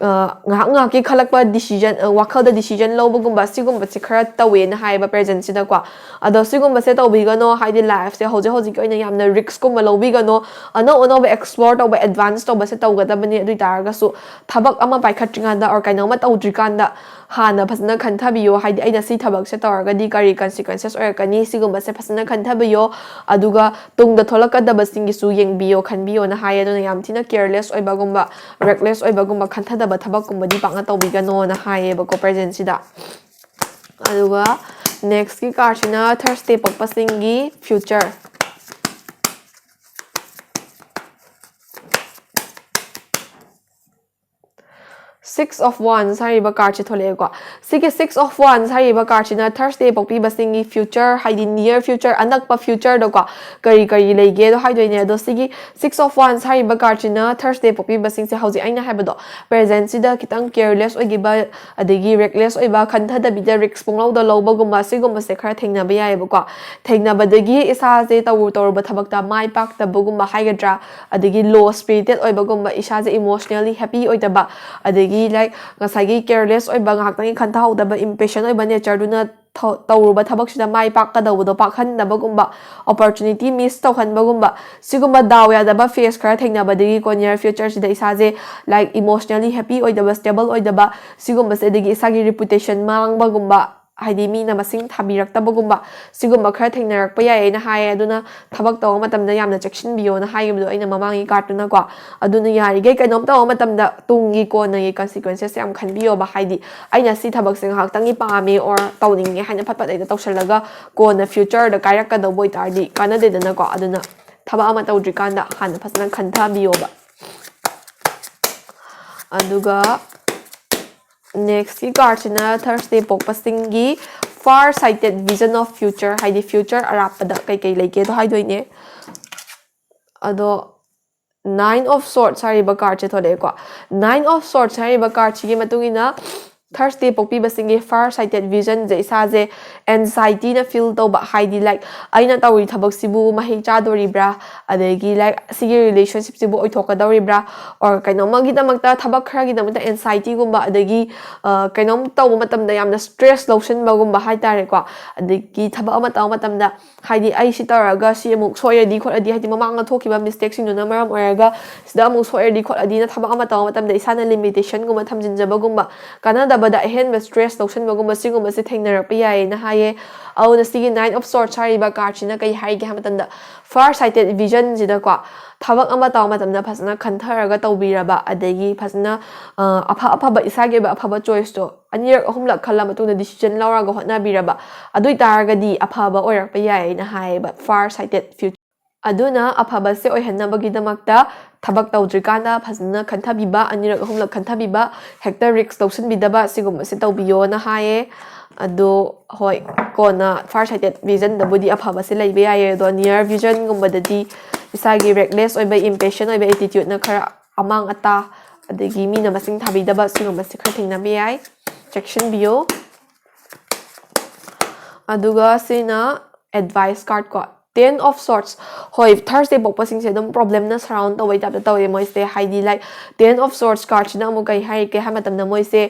ꯉꯥꯏꯍꯥꯛ ꯉꯥꯏꯍꯥꯛꯀꯤ ꯈꯜꯂꯛꯄ ꯗꯤꯁꯤꯖꯟ ꯋꯥꯈꯜꯗ ꯗꯤꯁꯤꯖꯟ ꯂꯧꯕꯒꯨꯝꯕ ꯁꯤꯒꯨꯝꯕꯁꯦ ꯈꯔ ꯇꯧꯋꯦꯅ ꯍꯥꯏꯌꯦꯕ ꯄ꯭ꯔꯦꯖꯦꯟꯁꯤꯗꯀꯣ ꯑꯗꯣ ꯁꯤꯒꯨꯝꯕꯁꯦ ꯇꯧꯕꯤꯒꯅꯣ ꯍꯥꯏꯗꯤ ꯂꯥꯏꯐꯁꯦ ꯍꯧꯖꯤꯛꯀꯤ ꯑꯣꯏꯅ ꯌꯥꯝꯅ ꯔꯤꯛꯁꯀꯨꯝꯕ ꯂꯧꯕꯤꯒꯅꯣ ꯑꯅꯧ ꯑꯅꯧꯕ ꯑꯦꯛꯁꯄ꯭ꯂꯣꯔ ꯇꯧꯕ ꯑꯦꯗꯚꯥꯟꯁ ꯇꯧꯕꯁꯦ ꯇꯧꯒꯗꯕꯅꯤ ꯑꯗꯨ ꯑꯣꯏꯇꯥꯔꯒꯁꯨ ꯊꯕꯛ ꯑꯃ ꯄꯥꯏꯈꯠꯇ꯭ꯔꯤꯀꯥꯟꯗ ꯑꯣꯔ ꯀꯩꯅꯣꯝꯃ ꯇꯧꯗ꯭ꯔꯤꯀꯥꯟꯗ ꯍꯥꯟꯅ ꯐꯖꯅ ꯈꯟꯊꯕꯤꯌꯣ ꯍꯥꯏꯗꯤ ꯑꯩꯅ ꯁꯤ ꯊꯕꯛꯁꯦ ꯇꯧꯔꯒꯗꯤ ꯀꯔꯤ ꯀꯟꯁꯤꯀ꯭ꯋꯦꯟꯁꯦꯁ ꯑꯣꯏꯔꯛꯀꯅꯤ ꯁꯤꯒꯨꯝꯕꯁꯦ ꯐꯖꯅ ꯈꯟꯊꯕꯤꯌꯣ ꯑꯗꯨꯒ ꯇꯨꯡꯗ ꯊꯣꯛꯂꯛꯀꯗꯕꯁꯤꯡꯒꯤꯁꯨ ꯌꯦꯡꯕꯤꯌꯣ ꯈꯟꯕꯤꯌꯣꯅ ꯍꯥꯏꯌꯦ ꯑꯗꯨꯅ ꯌꯥꯝ ꯊꯤꯅ ꯀꯦꯌꯔꯂꯦꯁ ꯑꯣꯏꯕꯒꯨꯝꯕ ꯔꯦꯛꯂꯦꯁ ꯑꯣꯏꯕꯒꯨꯝꯕ ꯈꯟꯊꯗꯕ ꯊꯕꯛꯀꯨꯝꯕꯗꯤ ꯄꯥꯛꯅ ꯇꯧꯕꯤꯒꯅꯣꯅ ꯍꯥꯏꯌꯦꯕꯀꯣ ꯄ꯭ꯔꯦꯖꯦꯟꯁꯤꯗ ꯑꯗꯨꯒ ꯅꯦꯛꯁꯀꯤ ꯀꯥꯔꯗꯁꯤꯅ ꯊꯔꯁꯗꯦ ꯄꯣꯛꯄꯁꯤꯡꯒꯤ ꯐ꯭ꯌꯨꯆꯔ Six of Wands ꯍꯥꯏꯔꯤꯕ ꯀꯥꯔꯗꯁꯤ ꯊꯣꯛꯂꯛꯑꯦꯀꯣ ꯁꯤꯒꯤ Six of Wands ꯍꯥꯏꯔꯤꯕ ꯀꯥꯔꯗꯁꯤꯅ ꯊꯔꯁꯗꯦ ꯄꯣꯛꯄꯤꯕꯁꯤꯡꯒꯤ ꯐ꯭ꯌꯨꯆꯔ ꯍꯥꯏꯗꯤ ꯅꯤꯌꯔ ꯐ꯭ꯌꯨꯆꯔ ꯑꯅꯛꯄ ꯐ꯭ꯌꯨꯆꯔꯗꯀꯣ ꯀꯔꯤ ꯂꯩꯒꯦꯗꯣ ꯍꯥꯏꯗꯣꯏꯅꯦ ꯑꯗꯣ ꯁꯤꯒꯤ Six of Wands ꯍꯥꯏꯔꯤꯕ ꯀꯥꯔꯗꯁꯤꯅ ꯊꯔꯁꯗꯦ ꯄꯣꯛꯄꯤꯕꯁꯤꯡꯁꯦ ꯍꯧꯖꯤꯛ ꯑꯩꯅ ꯍꯥꯏꯕꯗꯣ ꯄ꯭ꯔꯦꯖꯦꯟꯁꯤꯗ ꯈꯤꯇꯪ ꯀꯦꯌꯔꯂꯦꯁ ꯑꯣꯏꯈꯤꯕ ꯑꯗꯒꯤ ꯔꯦꯛꯂꯦꯁ ꯑꯣꯏꯕ ꯈꯟꯊꯗꯕꯤꯗ ꯔꯤꯛꯁ ꯄꯨꯡꯂꯧꯗ ꯂꯧꯕꯒꯨꯝꯕ ꯁꯤꯒꯨꯝꯕꯁꯦ ꯈꯔ ꯊꯦꯡꯅꯕ ꯌꯥꯏꯑꯕꯀꯣ ꯊꯦꯡꯅꯕꯗꯒꯤ ꯏꯁꯥꯁꯦ ꯇꯧꯔꯨꯕ ꯊꯕꯛꯇ ꯃꯥꯏ ꯄꯥꯛꯇꯕꯒꯨꯝꯕ ꯍꯥꯏꯒꯗ꯭ꯔꯥ ꯑꯗꯒꯤ ꯂꯣ ꯁ꯭ꯄꯤꯔꯤꯇꯦꯠ ꯑꯣꯏꯕꯒꯨꯝꯕ ꯏꯁꯥꯁꯦ ꯏꯃꯣꯁꯅꯦꯜꯂꯤ ꯍꯦꯄꯤ ꯑꯣꯏꯗꯕ ꯑꯗꯒꯤ ꯂꯥꯏꯛ ꯉꯁꯥꯏꯒꯤ ꯀꯦꯌꯔꯂꯦꯁ ꯑꯣꯏꯕ ꯉꯥꯏꯍꯥꯛꯇꯪꯒꯤ ꯈꯟꯊꯍꯧꯗꯕ impatient ꯑꯣꯏꯕ ꯅꯦꯆꯔꯗꯨꯅ ꯇꯧꯔꯨꯕ ꯊꯕꯛꯁꯤꯗ ꯃꯥꯏ ꯄꯥꯛꯀꯗꯧꯕꯗꯣ ꯄꯥꯛꯍꯟꯗꯕꯒꯨꯝꯕ ꯑꯣꯄꯣꯔꯆꯨꯅꯤꯇꯤ ꯃꯤꯁ ꯇꯧꯍꯟꯕꯒꯨꯝꯕ ꯁꯤꯒꯨꯝꯕ ꯗꯥꯎ ꯌꯥꯗꯕ ꯐꯦꯁ ꯈꯔ ꯊꯦꯡꯅꯕꯗꯒꯤꯀꯣ ꯅꯤꯌꯔ ꯐ꯭ꯌꯨꯆꯔꯁꯤꯗ ꯏꯁꯥꯁꯦ ꯂꯥꯏꯛ ꯏꯃꯣꯁꯅꯦꯜꯂꯤ ꯍꯦꯄꯤ ꯑꯣꯏꯗꯕ ꯁ꯭ꯇꯦꯕꯜ ꯑꯣꯏꯗꯕ ꯁꯤꯒꯨꯝꯕꯁꯦ ꯑꯗꯒꯤ ꯏꯁꯥꯒꯤ ꯔꯤꯄꯨꯇꯦꯁꯟ ꯃꯥꯡꯕꯒꯨꯝꯕ ꯍꯥꯏꯗꯤ ꯃꯤꯅ ꯃꯁꯤꯡ ꯊꯥꯕꯤꯔꯛꯇꯕꯒꯨꯝꯕ ꯁꯤꯒꯨꯝꯕ ꯈꯔ ꯊꯦꯡꯅꯔꯛꯄ ꯌꯥꯏꯌꯦꯅ ꯍꯥꯏꯌꯦ ꯑꯗꯨꯅ ꯊꯕꯛ ꯇꯧꯕ ꯃꯇꯝꯗ ꯌꯥꯝꯅ ꯆꯦꯛꯁꯤꯟꯕꯤꯌꯣꯅ ꯍꯥꯏꯈꯤꯕꯗꯣ ꯑꯩꯅ ꯃꯃꯥꯡꯒꯤ ꯀꯥꯔꯠꯇꯨꯅꯀꯣ ꯑꯗꯨꯅ ꯌꯥꯔꯤꯈꯩ ꯀꯩꯅꯣꯝ ꯇꯧꯕ ꯃꯇꯝꯗ ꯇꯨꯡꯒꯤ ꯀꯣꯟꯅꯒꯤ ꯀꯟꯁꯤꯀ꯭ꯋꯦꯟꯁꯦꯁ ꯌꯥꯝ ꯈꯟꯕꯤꯌꯣꯕ ꯍꯥꯏꯗꯤ ꯑꯩꯅ ꯁꯤ ꯊꯕꯛꯁꯦ ꯉꯥꯏꯍꯥꯛꯇꯪꯒꯤ ꯄꯥꯝꯃꯦ ꯑꯣꯔ ꯇꯧꯅꯤꯡꯉꯦ ꯍꯥꯏꯅ ꯐꯠ ꯐꯠ ꯇꯧꯁꯜꯂꯒ ꯀꯣꯟꯅ ꯐ꯭ꯌꯨꯆꯔꯗ ꯀꯥꯏꯔꯛꯀꯗꯧꯕ ꯑꯣꯏꯇꯥꯔꯗꯤ ꯀꯥꯟꯅꯗꯦꯗꯅꯀꯣ ꯑꯗꯨꯅ ꯊꯕꯛ ꯑꯃ ꯇꯧꯗ꯭ꯔꯤꯀꯥꯟꯗ ꯍꯥꯟꯅ ꯐꯖꯅ ꯈꯟꯊꯕꯤꯌꯣꯕ ꯑꯗꯨꯒ ꯅꯦꯛꯁꯀꯤ ꯀꯥꯔꯠꯁꯤꯅ ꯊꯔꯁꯗꯦ ꯄꯣꯛꯄꯁꯤꯡꯒꯤ ꯐꯥꯔ ꯁꯥꯏꯇꯦꯠ ꯚꯤꯖꯟ ꯑꯣꯐ ꯐ꯭ꯌꯨꯆꯔ ꯍꯥꯏꯗꯤ ꯐ꯭ꯌꯨꯆꯔ ꯑꯔꯥꯞꯄꯗ ꯀꯩꯀꯩ ꯂꯩꯒꯦꯗꯣ ꯍꯥꯏꯗꯣꯏꯅꯦ ꯑꯗꯣ Nine of Swords ꯍꯥꯏꯔꯤꯕ ꯀꯥꯔꯠꯁꯦ ꯊꯣꯛꯂꯛꯑꯦꯀꯣ Nine of Swords ꯍꯥꯏꯔꯤꯕ ꯀꯥꯔꯠꯁꯤꯒꯤ ꯃꯇꯨꯡ ꯏꯟꯅ ꯊꯔꯁꯗꯦ ꯄꯣꯛꯄꯤꯕꯁꯤꯡꯒꯤ ꯐꯥꯔ ꯁꯥꯏꯇꯦꯠ ꯚꯤꯖꯟꯁꯦ ꯏꯁꯥꯁꯦ ꯑꯦꯟꯖꯥꯏꯇꯤꯅ ꯐꯤꯜ ꯇꯧꯕ ꯍꯥꯏꯗꯤ ꯂꯥꯏꯛ ꯑꯩꯅ ꯇꯧꯔꯤ ꯊꯕꯛꯁꯤꯕꯨ ꯃꯍꯩ ꯆꯥꯗꯣꯔꯤꯕ꯭ꯔꯥ ꯑꯗꯒꯤ ꯂꯥꯏꯛ ꯁꯤꯒꯤ ꯔꯤꯂꯦꯁꯟꯁꯤꯞꯁꯤꯕꯨ ꯑꯣꯏꯊꯣꯛꯀꯗꯧꯔꯤꯕ꯭ꯔꯥ ꯑꯣꯔ ꯀꯩꯅꯣꯝꯃꯒꯤꯗꯃꯛꯇ ꯊꯕꯛ ꯈꯔꯒꯤꯗꯃꯛꯇ ꯑꯦꯟꯁꯥꯏꯇꯤꯒꯨꯝꯕ ꯑꯗꯒꯤ ꯀꯩꯅꯣꯝ ꯇꯧꯕ ꯃꯇꯝꯗ ꯌꯥꯝꯅ ꯁ꯭ꯇ꯭ꯔꯦꯁ ꯂꯧꯁꯤꯟꯕꯒꯨꯝꯕ ꯍꯥꯏꯇꯥꯔꯦꯀꯣ ꯑꯗꯒꯤ ꯊꯕꯛ ꯑꯃ ꯇꯧꯕ ꯃꯇꯝꯗ ꯍꯥꯏꯗꯤ ꯑꯩ ꯁꯤ ꯇꯧꯔꯒ ꯁꯤ ꯑꯃꯨꯛ ꯁꯣꯏꯔꯗꯤ ꯈꯣꯠꯂꯗꯤ ꯍꯥꯏꯗꯤ ꯃꯃꯥꯡꯗ ꯊꯣꯛꯈꯤꯕ ꯃꯤꯁꯇꯦꯛꯁꯤꯡꯗꯨꯅ ꯃꯔꯝ ꯑꯣꯏꯔꯒ ꯁꯤꯗ ꯑꯃꯨꯛ ꯁꯣꯏꯔꯗꯤ ꯈꯣꯠꯂꯗꯤꯅ ꯊꯕꯛ ꯑꯃ ꯇꯧꯕ ꯃꯇꯝꯗ ꯏꯁꯥꯅ ꯂꯤꯃꯤꯇꯦꯁꯟꯒꯨꯝꯕ ꯊꯝꯖꯤꯟꯖꯕꯒꯨꯝꯕ ꯀꯥꯟꯅꯗꯕꯗ ꯑꯍꯦꯟꯕ ꯁ꯭ꯇ꯭ꯔꯦꯁ ꯂꯧꯁꯤꯟꯕꯒꯨꯝꯕ ꯁꯤꯒꯨꯝꯕꯁꯦ ꯊꯦꯡꯅꯔꯛꯄ ꯌꯥꯏꯌꯦꯅ ꯍꯥꯏꯌꯦ ꯑꯗꯨꯅ ꯁꯤꯒꯤ Nine of Swords ꯍꯥꯏꯔꯤꯕ ꯀꯥꯔꯠꯁꯤꯅ ꯀꯩ ꯍꯥꯏꯒꯦ ꯍꯥꯏꯕ ꯃꯇꯝꯗ ꯐꯥꯔ ꯁꯥꯏꯇꯦꯠ ꯚꯤꯖꯟꯁꯤꯗꯀꯣ ꯊꯕꯛ ꯑꯃ ꯇꯧꯕ ꯃꯇꯝꯗ ꯐꯖꯅ ꯈꯟꯊꯔꯒ ꯇꯧꯕꯤꯔꯕ ꯑꯗꯒꯤ ꯐꯖꯅ ꯑꯐꯕ ꯏꯁꯥꯒꯤ ꯑꯣꯏꯕ ꯑꯐꯕ ꯆꯣꯏꯁꯇꯣ ꯑꯅꯤꯔꯛ ꯑꯍꯨꯝꯂꯛ ꯈꯜꯂ ꯃꯇꯨꯡꯗ ꯗꯤꯁꯤꯖꯟ ꯂꯧꯔꯒ ꯍꯣꯠꯅꯕꯤꯔꯕ ꯑꯗꯨ ꯑꯣꯏꯇꯥꯔꯒꯗꯤ ꯑꯐꯕ ꯑꯣꯏꯔꯛꯄ ꯌꯥꯏꯌꯦꯅ ꯍꯥꯏꯌꯦꯕ ꯐꯥꯔ ꯁꯥꯏꯇꯦꯠ ꯐ꯭ꯌꯨꯆꯔ ꯑꯗꯨꯅ ꯑꯐꯕꯁꯦ ꯑꯣꯏꯍꯟꯅꯕꯒꯤꯗꯃꯛꯇ ꯊꯕꯛ ꯇꯧꯗ꯭ꯔꯤꯀꯥꯟꯗ ꯐꯖꯅ ꯈꯟꯊꯕꯤꯕ ꯑꯅꯤꯔꯛ ꯑꯍꯨꯝꯂꯛ ꯈꯟꯊꯕꯤꯕ ꯍꯦꯛꯇ ꯔꯤꯛꯁ ꯂꯧꯁꯤꯟꯕꯤꯗꯕ ꯁꯤꯒꯨꯝꯕꯁꯦ ꯇꯧꯕꯤꯌꯣꯅ ꯍꯥꯏꯌꯦ ꯑꯗꯣ ꯍꯣꯏ ꯀꯣꯟꯅ ꯐꯥꯔ ꯁꯥꯏꯇꯦꯠ ꯚꯤꯖꯟꯗꯕꯨꯗꯤ ꯑꯐꯕꯁꯦ ꯂꯩꯕ ꯌꯥꯏꯌꯦ ꯑꯗꯣ ꯅꯤꯌꯔ ꯚꯤꯖꯟꯒꯨꯝꯕꯗꯗꯤ ꯏꯁꯥꯒꯤ ꯔꯦꯛꯂꯦꯁ ꯑꯣꯏꯕ impatient ꯑꯣꯏꯕ ꯑꯦꯇꯤꯇ꯭ꯌꯨꯠꯅ ꯈꯔ ꯑꯃꯥꯡ ꯑꯇꯥ ꯑꯗꯒꯤ ꯃꯤꯅ ꯃꯁꯤꯡ ꯊꯥꯕꯤꯗꯕ ꯁꯤꯒꯨꯝꯕꯁꯦ ꯈꯔ ꯊꯦꯡꯅꯕ ꯌꯥꯏ ꯆꯦꯛꯁꯤꯟꯕꯤꯌꯣ ꯑꯗꯨꯒ ꯁꯤꯅ ꯑꯦꯗꯚꯥꯏꯁ ꯀꯥꯔꯠ ꯀꯣ Ten of Swords ꯍꯣꯏ ꯊꯔꯁꯗꯦ ꯄꯣꯛꯄꯁꯤꯡꯁꯦ ꯑꯗꯨꯝ ꯄ꯭ꯔꯣꯕ꯭ꯂꯦꯝꯅ ꯁꯔꯥꯎꯟ ꯇꯧꯕꯩ ꯇꯥꯏꯞꯇ ꯇꯧꯋꯦ ꯃꯣꯏꯁꯦ ꯍꯥꯏꯗꯤ ꯂꯥꯏꯛ Ten of Swords ꯀꯥꯔꯠꯁꯤꯅ ꯑꯃꯨꯛ ꯀꯩ ꯍꯥꯏꯔꯤꯒꯦ ꯍꯥꯏꯕ ꯃꯇꯝꯗ ꯃꯣꯏꯁꯦ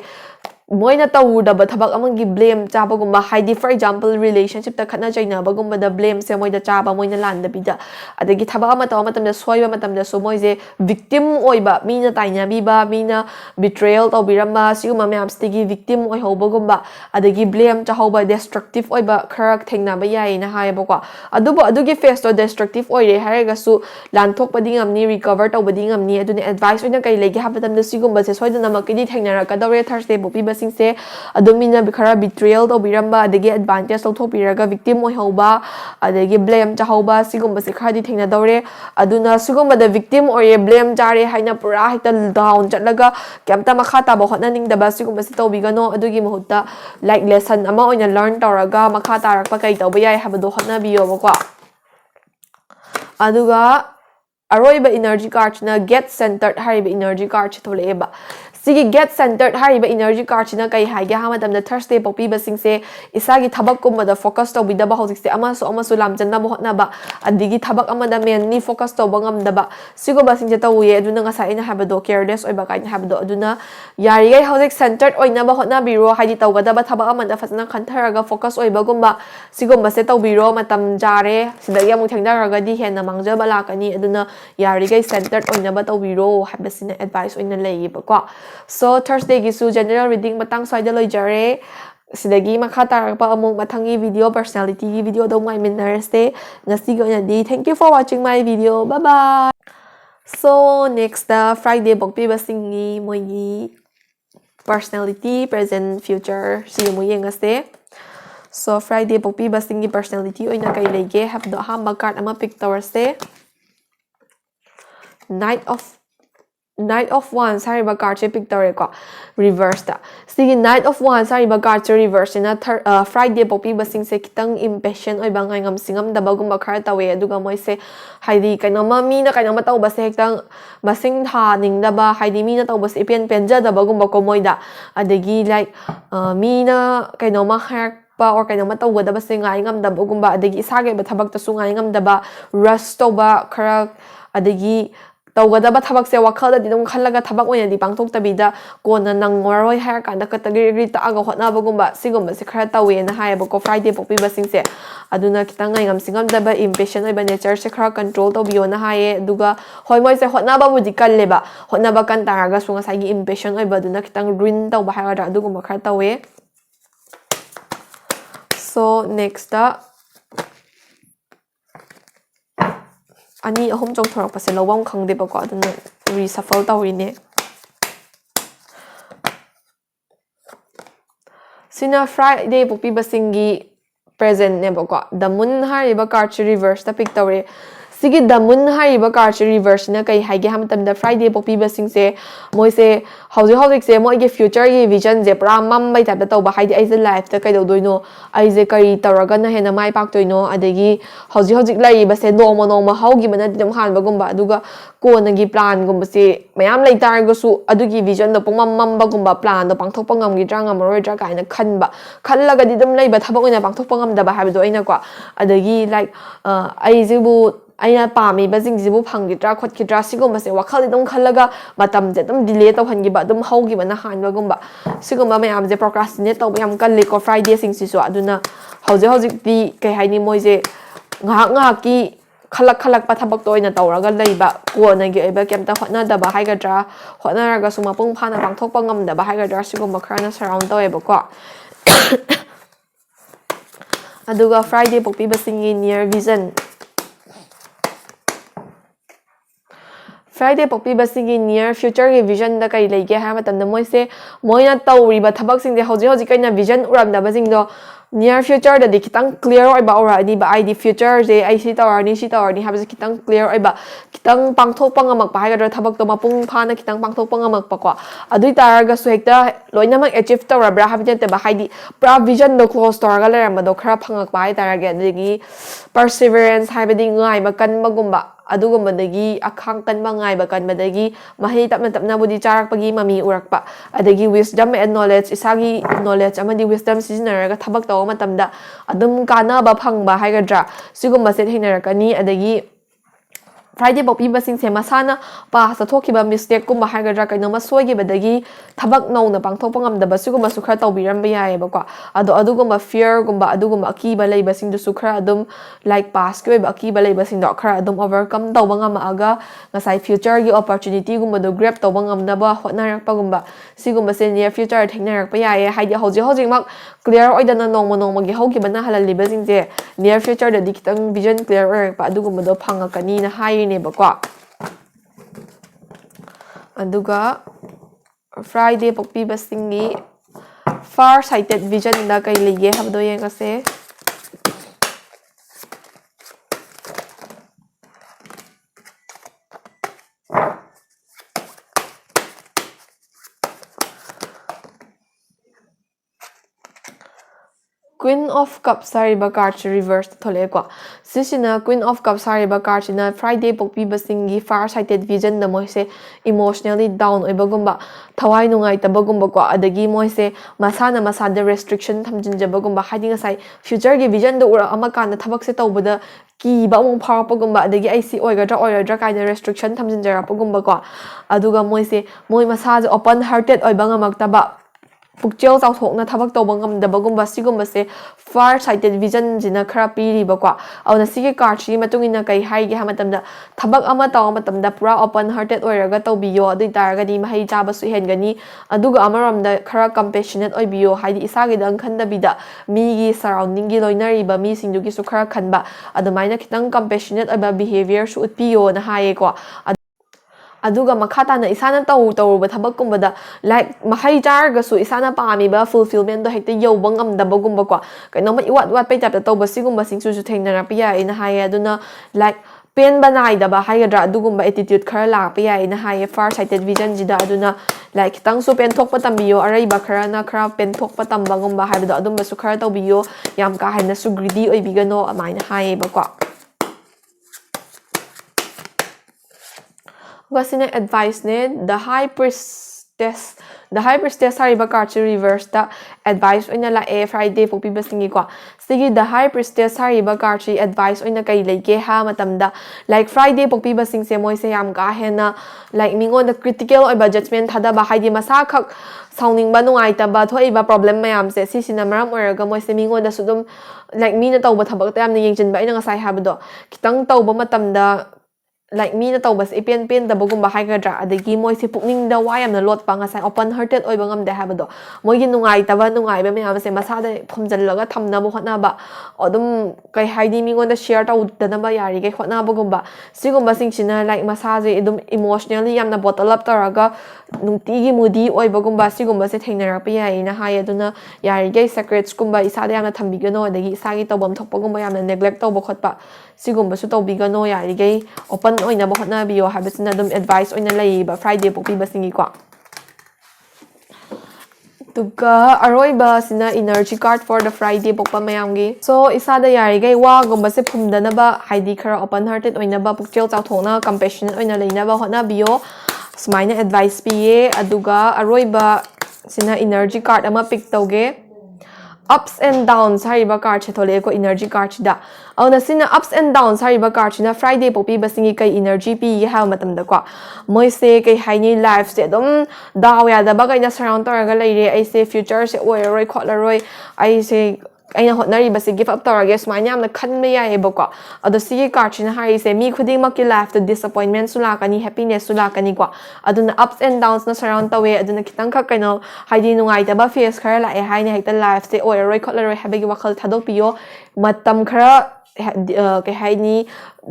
ꯃꯣꯏꯅ ꯇꯧꯔꯨꯗꯕ ꯊꯕꯛ ꯑꯃꯒꯤ ꯕ꯭ꯂꯦꯝ ꯆꯥꯕꯒꯨꯝꯕ ꯍꯥꯏꯗꯤ ꯐꯣꯔ ꯑꯦꯛꯖꯥꯝꯄꯜ ꯔꯤꯂꯦꯁꯟꯁꯤꯞꯇ ꯈꯠꯅ ꯆꯩꯅꯕꯒꯨꯝꯕꯗ ꯕ꯭ꯂꯦꯝꯁꯦ ꯃꯣꯏꯗ ꯆꯥꯕ ꯃꯣꯏꯅ ꯂꯥꯟꯗꯕꯤꯗ ꯑꯗꯒꯤ ꯊꯕꯛ ꯑꯃ ꯇꯧꯕ ꯃꯇꯝꯗ ꯁꯣꯏꯕ ꯃꯇꯝꯗꯁꯨ ꯃꯣꯏꯁꯦ victim ꯑꯣꯏꯕ ꯃꯤꯅ ꯇꯥꯏꯅꯕꯤꯕ ꯃꯤꯅ betrayal ꯇꯧꯕꯤꯔꯝꯕ ꯁꯤꯒꯨꯝꯕ ꯃꯌꯥꯝꯁꯤꯗꯒꯤ victim ꯑꯣꯏꯍꯧꯕꯒꯨꯝꯕ ꯑꯗꯒꯤ blame ꯆꯥꯍꯧꯕ destructive ꯑꯣꯏꯕ ꯈꯔ ꯊꯦꯡꯅꯕ ꯌꯥꯏꯌꯦꯅ ꯍꯥꯏꯌꯦꯕꯀꯣ ꯑꯗꯨꯕꯨ ꯑꯗꯨꯒꯤ ꯐꯦꯁꯇꯣ destructive ꯑꯣꯏꯔꯦ ꯍꯥꯏꯔꯒꯁꯨ ꯂꯥꯟꯊꯣꯛꯄꯗꯤ ꯉꯝꯅꯤ recover ꯇꯧꯕꯗꯤ ꯉꯝꯅꯤ ꯑꯗꯨꯅ ꯑꯦꯗꯚꯥꯏꯁ ꯑꯣꯏꯅ ꯀꯩ ꯂꯩꯒꯦ ꯍꯥꯏꯕ ꯃꯇꯝꯗ ꯁꯤꯒꯨꯝꯕꯁꯦ ꯁꯣꯏꯗꯅꯃꯛꯀꯤꯗꯤ ꯊꯦꯡꯅꯔꯛꯀꯗꯧꯔꯦ ꯊꯔꯁꯗꯦ ꯄꯣꯛꯄꯤꯕꯁꯤꯡꯁꯦ ꯑꯗꯨꯝ ꯃꯤꯅ ꯈꯔ betrayal ꯇꯧꯕꯤꯔꯝꯕ ꯑꯗꯒꯤ advantage ꯂꯧꯊꯣꯛꯄꯤꯔꯒ victim ꯑꯣꯏꯍꯧꯕ ꯑꯗꯒꯤ blame ꯆꯥꯍꯧꯕ ꯁꯤꯒꯨꯝꯕꯁꯦ ꯈꯔꯗꯤ ꯊꯦꯡꯅꯗꯧꯔꯦ ꯑꯗꯨꯅ ꯁꯤꯒꯨꯝꯕꯗ victim ꯑꯣꯏꯔꯦ blame ꯆꯥꯔꯦ ꯍꯥꯏꯅ ꯄꯨꯔꯥ ꯍꯦꯛꯇ down ꯆꯠꯂꯒ ꯀꯩꯝꯇ ꯃꯈꯥ ꯇꯥꯕ ꯍꯣꯠꯅꯅꯤꯡꯗꯕ ꯁꯤꯒꯨꯝꯕꯁꯦ ꯇꯧꯕꯤꯒꯅꯣ ꯑꯗꯨꯒꯤ ꯃꯍꯨꯠꯇ ꯂꯥꯏꯛ ꯂꯦꯁꯟ ꯑꯃ ꯑꯣꯏꯅ ꯂꯔꯟ ꯇꯧꯔꯒ ꯃꯈꯥ ꯇꯥꯔꯛꯄ ꯀꯩ ꯇꯧꯕ ꯌꯥꯏ ꯍꯥꯏꯕꯗꯣ ꯍꯣꯠꯅꯕꯤꯌꯣꯕꯀꯣ ꯑꯗꯨꯒ ꯑꯔꯣꯏꯕ ꯏꯅꯔꯖꯤ ꯀꯥꯔꯠꯁꯤꯅ Get Centered ꯍꯥꯏꯔꯤꯕ energy ꯀꯥꯔꯠꯁꯤ ꯊꯣꯛꯂꯛꯑꯦꯕ Sigi get centered hariba energy card china kai haige ha matam da Thursday pokpi basing se isagi thabak kum da focus to bida ba hojik se amasu lamjan na hotna ba adigi thabak amada mainly focus to bangam da ba sigo basing je tawi aduna nga sa ina have do careless oi ba kai have do aduna yari gai hojik centered oi na ba hotna biro haidi tawgada ba thabak amada fasna khantharaga focus oi ba gumba sigo ba se tawbiro matam jare sidagi amu thengdaraga di hena mangja ba lakani aduna yari gai centered oi na ba tawbiro habasina advice oi na lei ba ko so Thursday gisu general reading matang side loi jare sidagi makha tarpa among mathangi video personality gi video do mai minarste ngasi go na di thank you for watching my video bye bye so next the Friday bokpi basingi moigi personality present future si mo yengase so Friday bokpi basingi personality oina kai lege have do hamba card ama pick towerste Knight of Wands hariba card che pick tore ko reverse ta sigi Knight of Wands hariba card che reverse na Friday pokpi basing se kitang impatient oi bangai ngam singam da bagum bakar tawe aduga moi se haidi kaino ma mi na kaino ma taw ba se hektang basing tha ning da ba haidi mi na taw ba se pen penja da bagum ba ko moi da adegi like mi na kaino ma hack pa or kaino ma taw da ba se ngai ngam da bagum ba adegi isage ba thabak ta su ngai ngam da ba rush to ba khara adegi tawgada ba thabak se wakhalda didum khallaga thabak oina di pangthok tabida kona nangoroi hair kanda category ta aga hotna bagumba sigumba se khara tawe na haye ba ko Friday pokpi basing se aduna kitang ngai ngam singam da ba impatient oi ba nature se khara control to biyo na haye duga hoi moi se hotna ba budi kalle ba hotna ba kan taraga sunga sai gi impatient oi ba duna kitang ruin taw ba haga da dugumba khara tawe so next ani ahom chong thorak pase lawam khangde ba ko aduna reshuffle tawrine sina Friday pokpi basingi present ne ba ko the moon hariba card reverse ta pick tawre sigi the moon hariba card reverse na kai haige ham tam da Friday pokpi basing se moi se hauji se moi ge future ge vision je pra mam bai ta taw ba haidi ai je life ta kai do doino ai je kai tawraga na hena mai pak toino adegi hauji lai ba se noma haugi bana dum han ba gumba aduga ko na gi plan gumba se mayam lai tar go su adugi vision do pongmam ba gumba plan do pangthok pangam gi dranga moroi dra kai na khanba khallaga di dum lai ba thabak oina pangthok pangam da ba ha do aina ko adegi like ai je bu aina pami ba jingjibu phangidra khotkidra sigum se wakhal dum khallaga matam je dum delay to hangi ba dum haugi bana han ba gumba sigum ba mayam je procrastinate to yam kalli ko Friday sing si so aduna hauji di kai haini moi je ngahak ki khalak pa thabak to ina tawraga leiba ko na gi eba kemta hotna da ba haigadra hotna raga suma pung phana pangthok pangam da ba haigadra sigum ba kharna surround to eba ko aduga Friday pokpi basingi near vision Friday pokpi basingi near future ge vision da kai lege ha matam da moi se moina tawri ba thabak sing de hauji kaina vision uram da ba sing do near future da kitang clear oi ba ora ni ba ID future je ai si tawrni ha ba kitang clear oi ba kitang pangthok pangamak pa ha ga thabak to mapung phana kitang pangthok pangamak pa ko adui taraga su hekta loina mak achieve tawra bra ha bi te ba haidi pra vision do close tawra ga leram ba do khara phangak pa ai taraga adigi perseverance ha ba di ngai ba kan magumba adugumbadagi akhang kan mangai ba kan badagi mahi tapna budi charak pagi mami urakpa adagi wisdom and knowledge isagi knowledge amadi wisdom sizinaraga thabak taw matamda adum kana ba phangba haigadra sigumba se thinarakani adagi Friday pokpi basing se masana pa sa thokiba mistake kumba haigadra kaino masoigi badagi thabak no na pangthok pangam da basuguma sukhra tawbiram ba yae ba ko aduguma fear gumba aduguma akiba lei basing du sukhra adum like past ko ba akiba lei basing do khra adum overcome taw banga ma aga ngasai future gi opportunity gumba do grab taw bangam na ba hotnarak pa gumba sigumba se near future thengnarak pa yae haidi hauji mak clear oidana nongma gi haugi bana halali basing je near future da dikitang vision clear or pa aduguma do phangakani na hai ne ba ko aduga Friday pokpi basingi far sighted vision da kai lege habdo yengase Queen of Cups hariba card reverse thole ko sisina Queen of Cups hariba card sina Friday pokpi basingi far sighted vision da moise emotionally down oibagumba thawai nungai tabagumba ko adagi moise masana masada restriction thamjinjabagumba hiding aside future gi vision da ura amakana thabak se tawbada ki ba mong pharapagumba adagi IC oigadra kaina restriction thamjinjarapagumba ko aduga moise moi masa open hearted oibanga maktaba Pukchel Southhokna Tabak Tobangam the Bagumba Sigumbase far sighted vision in a crappy riba on a sigi carchi matungina kai hai hamatam the Tabak amataum the pra open hearted or gato bio the targani mahi jabasu hengani aduga amaram the kara compassionate or bio hide isagi dan kanda bida migi surrounding giloinari ba mi sindugi sukara kanba adamina kitang compassionate about behavior should pio na haye ko aduga makata na isana taw ba thabakkumbada like mahai jargasu isana paamiba fulfillment do hekte yobang amdabagumba ko kaino ma iwat pe tap taw ba sigumba singsu su thengnara piya ina haye aduna like pen banai da ba haydra adugumba attitude khara la piya ina haye far sighted vision jida aduna like kitang su pen thokpa tambiyo arai ba khara na khara pen thokpa tambagumba haibdo adumba su khara tawbiyo yam ka haina su greedy oibigano amaina haye ba ko Gasine advice ne the high priestess hariba card reverse the advice oina la e Friday pokpi basingi ko sigi the high priestess hariba card advice oina kai leike ha matamda like Friday pokpi basing se moi se yam ka hena like mingon the critical oiba judgment thada ba haidi masa khak sounding ba nungai ta ba thoi ba problem mayam se sisina maram oraga moi se mingon da sudum like mina tawba thabak ta yam na yengjin ba ina ngasai habdo kitang tawba matamda like me na tawbas ipen da bagumba haigadra adagi moi se pukning da wayam na lot pa nga sai open hearted oi bangam de habado moi gi nungai taba nungai ba mayam se masa da phomjal laga thamna bo hotna ba odum kai haidi mi ngon da share ta udda ba yari ge hotna bagumba sigumba singchina like masa je edum emotionally yam na bottle up taraga nungti gi moody oi bagumba sigumba se thengnara pa yai na hai aduna yari ge secrets kumba isa da yam na thambigano adagi isa gi tawbam thokpagumba yam na neglect tawba khotpa sigumba su tawbigano yari ge open oina ba hotna biyo habisina dum advice oina lay ba Friday pokpi basingi ko tuga aroi ba sina energy card for the Friday pokpa mayamgi so isa da yari gai wa gumba se phumdana ba haidi khara open hearted oina ba pukchel chawthona compassionate oina leina ba hotna biyo sumaina advice piye aduga aroi ba sina energy card ama pick tawge ups and downs hariba card chethole ko energy card da auna sina ups and downs hariba card na Friday popi basingi kai energy pi ha matam da ko moi se kai haini life se dum daw ya da ba kai na surround taraga leire ai se future se oi roi khotlaroi ai se aina hotnari basi give up taraga smaina amna khan me ya ebo ko ado si card na hari se mi khuding mak ki life the disappointment sula kani happiness sula kani ko aduna ups and downs na surround tawe aduna kitang kha kaino haidi nungai ta ba face khara la e haina hekta life se oi roi khotlaroi habegi wakhal thadok piyo matam khara ke haini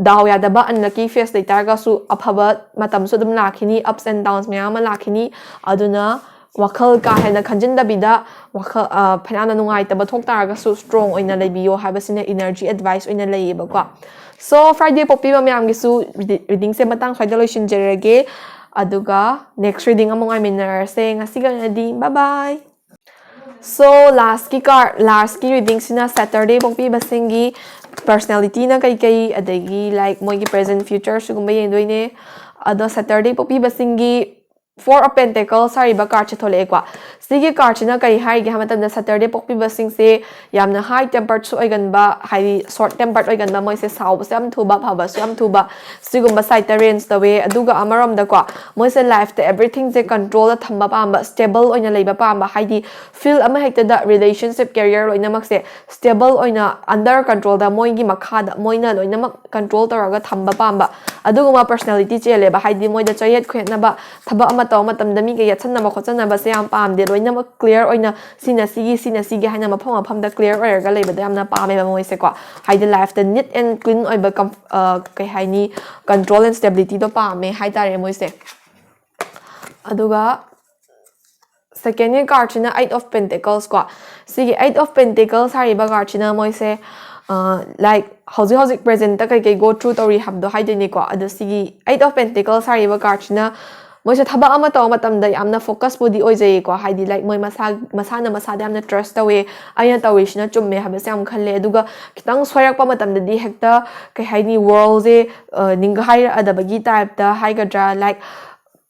daw ya da ba unlucky face dai targa su aphaba matam su dum lakhini ups and downs me ama lakhini aduna wakhal ka hena khanjin da bida wakhal phana nungai ta ba thok targa su strong oina lebiyo habasina energy advice oina leiba ko so Friday popi ba myam gi su reading se matang swaida loishin jerege aduga next reading among I minar se ngasiga na di bye bye so last ki reading sina Saturday popi basingi personality na kai adagi like moi gi present future sugumba yendoine ado Saturday popi basingi Four of Pentacles hariba card chethole kwa sigi card china kai hai ge hamatam na Saturday pokpi basing se yamna high tempered su oigan ba high short tempered oigan ba moi se saw sam thuba phaba sam thuba sigumba side range the way aduga amaram da kwa moi se life the everything je control da thamba pamba stable oina leiba pamba haidi feel ama hekta da relationship career loina mak se stable oina under control da moi gi makha da moina loina mak control taraga thamba pamba aduga ma personality chele ba haidi moi da chayet khwetna ba thaba ama taw matam da mi ge yatsanna ba khotsana ba se am pam de loina ma clear oina sina sigi haina ma pham da clear oir ga leiba da amna pame ba moi se ko haidi life the neat and clean oi ba kai haini control and stability do pame hai tare moi se aduga second card china 8 of Pentacles ko sigi 8 of Pentacles hariba card china moi se like housing present ta kai go through tori habdo haideni ko adu sigi 8 of Pentacles hariba card china moise thaba ama taw matam da yamna focus body oijay ko haidi like moi masana yamna trust tawe aina tawishina chumme habase am khalle aduga kitang soyak pa matam da di hekta kai haini world je ninga haira adabagi type da haigadra like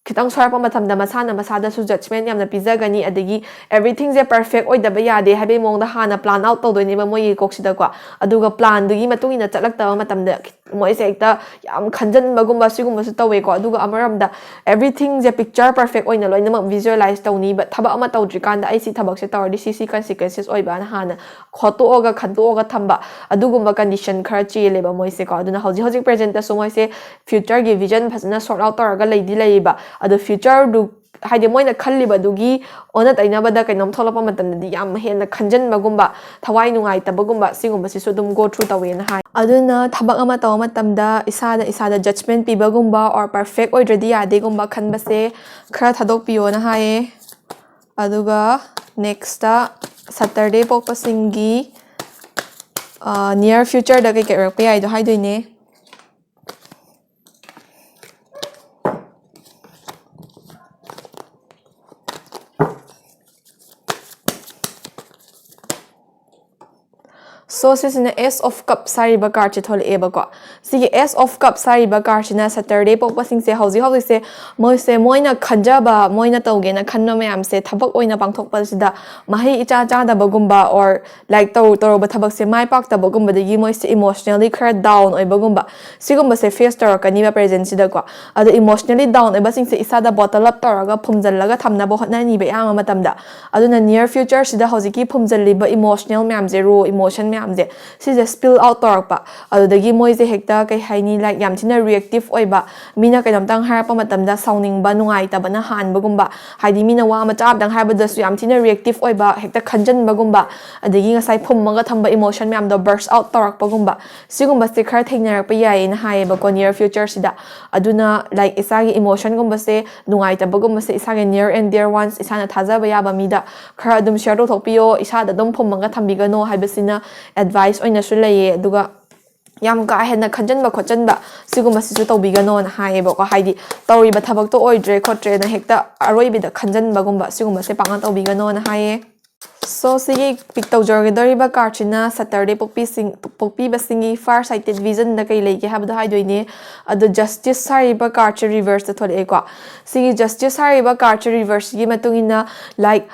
kitang sorak pa matam da masada su judgment yamna pizagani adagi everything je perfect oidaba yade habe mong da hana plan out to doini ba moi koksida kwa aduga plan dugi matung ina chalak ta matam da moi se ekta yam khanjan bagumba sigumba su tawe ko aduga amaram da everything je picture perfect oina loina mak visualize tawni but thaba ama tawdri kan da ai si thabak se tawdi si consequences oiba na hana khoto oga khanto oga thamba adugumba condition khara chele ba moi se ko aduna hoji present da so moi se future gi vision phasna sort out taraga leidi leiba ado future du haide moina khalliba dugi ona tainaba da kainom tholapa matam di yam hena khanjan bagumba thawai nungai tabagumba singumba si sudum go through tawen hai aduna thabak ama taw matam da isada judgment pibagumba or perfect oidredi ade gumba khanbase khara thadok piyo na hai aduga next ta Saturday pokpasingi near future da kai rakpe ai do hai doine so this is an S of Cups sari ba card chi thol eba ko sige S of Cups sari ba card china Saturday pok pasing se hauji se moina khanja ba moina tawge na khanno mayam se thabak oina pangthok pal sida mahi icha cha da bagumba or like to ba thabak se mai pak ta bagumba de moi se emotionally khara down oi bagumba sigumba se face tor kani ba present sida ko adu emotionally down oi ba sing se isada bottle up toraga phumjal laga thamna bo hotna ni be ama matamda aduna near future sida hauji ki phumjal li ba emotional mayam zero emotion si je spill out torpa adudagi moi je hekta kai haini like yam thina reactive oiba mina kainam tang harapa matamda sounding ba nungai ta bana han bagumba haidi mina wa ma chap dang harba da su yam thina reactive oiba hekta khanjan bagumba adagi ngasai phummaga thamba emotion myam da burst out torak bagumba sigumba se khar thengnarak pa yai na hae ba ko near future sida aduna like isagi emotion gumba se nungai ta bagumba se isagi near and dear ones isana thaja ba ya ba mida khar adum share to thokpiyo isada dum phummaga thambiga no haibasina advice oina su laye aduga yam ka hena khanjan ba khojan ba siguma sisu tawbiga no na hae ba ko haidi tawri ba thabak to oidre khotre na hekta aroi bi da khanjan ba gumba siguma se pangan tawbiga no na hae so sigi picto jorge dori ba karchina Saturday pokpi basingi far sighted vision da kai leke habda haidoine adu justice sari ba karch reverse da thole ko sigi justice sari ba karch reverse gi matungina like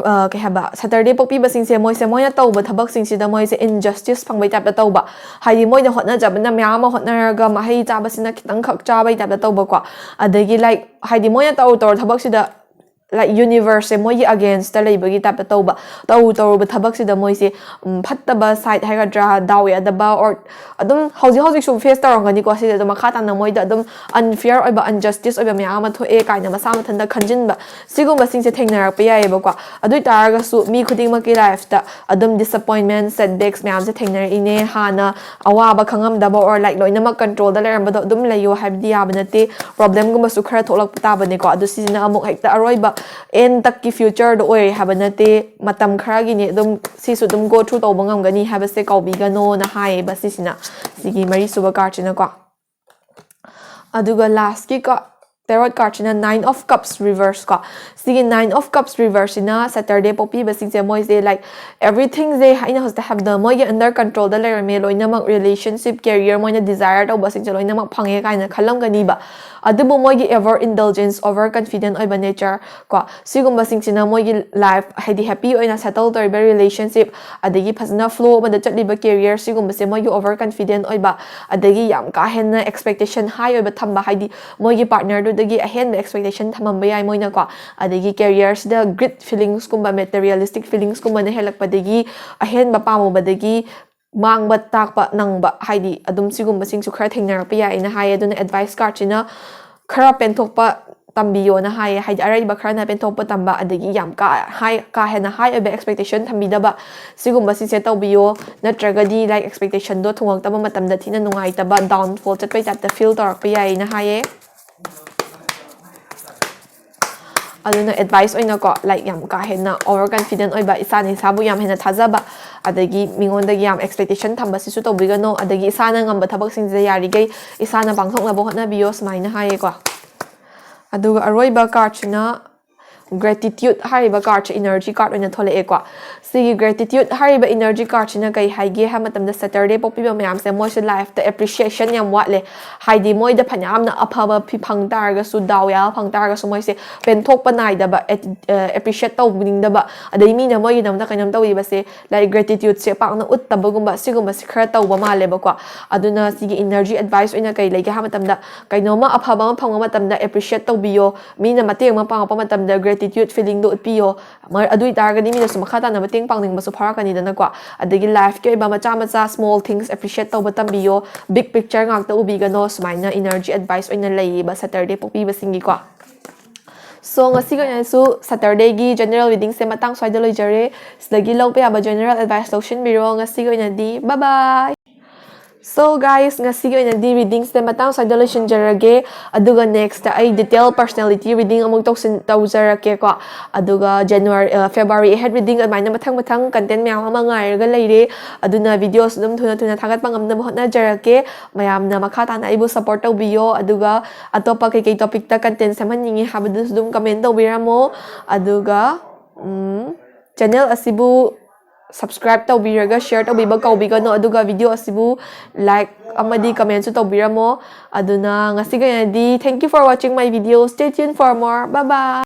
kai haba Saturday pokpi basing se moi na tawba thabak sing sida moi se injustice phangbai tap da tawba haidi moi na hotna jabna myama hotna ga mahai cha basina kitang khak cha bai tap da tawba ko adagi like haidi moi na taw thabak sida like universe moi against the labor tap da tawba taw ba thabak sida moi se phattaba side haiga dra dawi adaba or adum hauji su face tarangani ko sida makha tan na moi da adum unfair oiba injustice oiba myama tho e kaina masa ma thanda khanjin ba sigum ba sing se thengnarak pa yai ba ko adui taraga su mi khuding ma ki life ta adum disappointment setbacks myam se thengnar ine hana awa ba khangam da ba or like loina ma control da leram ba dum layo habdi abanate problem gum su khara tholak ta ba ne ko adu sina amuk hekta aroi ba en tak ki future do oi habanate matam khara gi ne dum si su dum go through to bangam gani habase kaubi ga no na hai ba sisina sigi mari suba karchina ko aduga last ki ko tarot karchina 9 of cups reverse ko sigi 9 of cups reverse ina Saturday popi ba sing se moi se like everything they haina has to have the moi under control da leram me loina mak relationship career moi na desire to ba sing se loina mak phange kaina khalam gani ba adubu moi gi ever indulgence over confident oiba nature ko sigumba sing sina moi gi life haidi happy oina settle to be relationship adagi phasna flow ba da chatli ba career sigumba se moi gi over confident oiba adagi yam ka henna expectation high oiba thamba haidi moi gi partner do dagi ahen expectation thamamba yai moi na ko adagi careers da grit feelings kumba materialistic feelings kumba na helak padagi ahen ba pamu badagi mang ba takpa nang ba haidi adum sigumba sing su khara thengnar pa yai na hai aduna advice card china khara penthok pa tambiyo na hai haidi arai ba khara na penthok pa tamba adagi yam ka hena high obe expectation thambida ba sigumba si se tawbiyo natraga di like expectation do thungak taba matam da thina nungai taba downfall chatpai tap da feel torak pa yai na hai aduna advice oina ko like yam ka hena overconfident oiba isani sabu yam hena thajaba adagi mingon dagi yam expectation thamba sisu tawbiga no adagi isana ngamba thabak sing je yari gai isana bangthok na bo hotna biyo smaina haye ko ꯑꯗꯨꯒ ꯑꯔꯣꯏꯕ ꯀꯥꯔꯗꯁꯤꯅ gratitude ꯍꯥꯏꯔꯤꯕ ꯀꯥꯔꯗꯁꯦ energy card ꯑꯣꯏꯅ ꯊꯣꯛꯂꯛꯑꯦꯀꯣ ꯁꯤꯒꯤ gratitude ꯍꯥꯏꯔꯤꯕ energy ꯀꯥꯔꯗꯁꯤꯅ ꯀꯩ ꯍꯥꯏꯒꯦ ꯍꯥꯏꯕ ꯃꯇꯝꯗ ꯁꯦꯇꯔꯗꯦ ꯄꯣꯛꯄꯤꯕ ꯃꯌꯥꯝꯁꯦ ꯃꯣꯏꯁꯦ ꯂꯥꯏꯐꯇ ꯑꯦꯄ꯭ꯔꯤꯁꯤꯌꯦꯁꯟ ꯌꯥꯝ ꯋꯥꯠꯂꯦ ꯍꯥꯏꯗꯤ ꯃꯣꯏꯗ ꯐꯅꯌꯥꯝꯅ ꯑꯐꯕ ꯐꯪ ꯇꯥꯔꯒꯁꯨ ꯗꯥꯎ ꯌꯥꯕ ꯐꯪ ꯇꯥꯔꯒꯁꯨ ꯃꯣꯏꯁꯦ ꯄꯦꯟꯊꯣꯛꯄ ꯅꯥꯏꯗꯕ ꯑꯦꯄ꯭ꯔꯤꯁꯤꯌꯦꯠ ꯇꯧꯅꯤꯡꯗꯕ ꯑꯗꯩ ꯃꯤꯅ ꯃꯣꯏꯒꯤꯗꯃꯛꯇ ꯀꯩꯅꯣꯝ ꯇꯧꯕꯤꯕꯁꯦ ꯂꯥꯏꯛ ꯒ꯭ꯔꯦꯇꯤꯇ꯭ꯌꯨꯠꯁꯦ ꯄꯥꯛꯅ ꯎꯠꯇꯕꯒꯨꯝꯕ ꯁꯤꯒꯨꯝꯕꯁꯦ ꯈꯔ ꯇꯧꯕ ꯃꯥꯜꯂꯦꯕꯀꯣ ꯑꯗꯨꯅ ꯁꯤꯒꯤ ꯏꯅꯔꯖꯤ ꯑꯦꯗꯚꯥꯏꯁ ꯑꯣꯏꯅ ꯀꯩ ꯂꯩꯒꯦ ꯍꯥꯏꯕ ꯃꯇꯝꯗ ꯀꯩꯅꯣꯝꯃ ꯑꯐꯕ ꯑꯃ ꯐꯪꯕ ꯃꯇꯝꯗ ꯑꯦꯄ꯭ꯔꯤꯁꯤꯌꯦꯠ ꯇꯧꯕꯤꯌꯣ ꯃꯤꯅ ꯃꯇꯦꯡ ꯑꯃ ꯄꯥꯡꯉꯛꯄ ꯃꯇꯝꯗ ꯒ꯭ꯔꯦꯇꯤꯇ꯭ꯌꯨꯠ ꯐꯤꯂꯤꯡꯗꯣ ꯎꯠꯄꯤꯌꯣ ꯑꯗꯨ ꯑꯣꯏꯇꯥꯔꯒꯗꯤ ꯃꯤꯅꯁꯨ ꯃꯈꯥ ꯇꯥꯅ ꯃꯇꯦꯡ ꯄꯥꯡꯅꯤꯡꯕꯁꯨ ꯐꯥꯎꯔꯛꯀꯅꯤꯗꯅꯀꯣ ꯑꯗꯒꯤ ꯂꯥꯏꯐꯀꯤ ꯑꯣꯏꯕ ꯃꯆꯥ ꯃꯆꯥ ꯁ꯭ꯃꯣꯜ ꯊꯤꯡꯁ ꯑꯦꯄ꯭ꯔꯤꯁꯤꯌꯦꯠ ꯇꯧꯕ ꯇꯝꯕꯤꯌꯣ ꯕꯤగ్ ꯄꯤꯛꯆꯔ ꯉꯥꯛꯇ ꯎꯕꯤꯒꯅꯣ ꯁꯨꯃꯥꯏꯅ ꯏꯅꯔꯖꯤ ꯑꯦꯗꯚꯥꯏꯁ ꯑꯣꯏꯅ ꯂꯩꯌꯦꯕ ꯁꯦꯇꯔꯗꯦ ꯄꯣꯛꯄꯤꯕꯁꯤꯡꯒꯤꯀꯣ ꯁꯣ ꯉꯁꯤꯒꯤ ꯑꯣꯏꯅꯁꯨ ꯁꯦꯇꯔꯗꯦꯒꯤ ꯖꯦꯅꯔꯦꯜ ꯔꯤꯗꯤꯡꯁꯦ ꯃꯇꯥꯡ ꯁ꯭ꯋꯥꯏꯗ ꯂꯣꯏꯖꯔꯦ ꯁꯤꯗꯒꯤ ꯂꯧꯕ ꯌꯥꯕ ꯖꯦꯅꯔꯦꯜ ꯑꯦꯗꯚꯥꯏꯁ ꯂꯧꯁꯤꯟꯕꯤꯔꯣ ꯉꯁꯤꯒꯤ ꯑꯣꯏꯅꯗꯤ ꯕꯥꯏ ꯕꯥꯏ So guys, ngasiga oinadi readings de matang side loisinjarage aduga next ta ai detail personality reading amuk tawjarake ko aduga February head reading amaina mathang content myam ama ngairaga leire aduna videos dum thuna thagat pangamna hotnajarake mayamna makha tana aibu support tawbiyo aduga atopa kai topic ta content samhaningi habadu dum comment tawbiramo aduga channel asibu subscribe tawbiraga share tawbiba kaubigano aduga video asibu like amadi comment su tawbiramo aduna ngasiga yadi thank you for watching my video stay tuned for more bye bye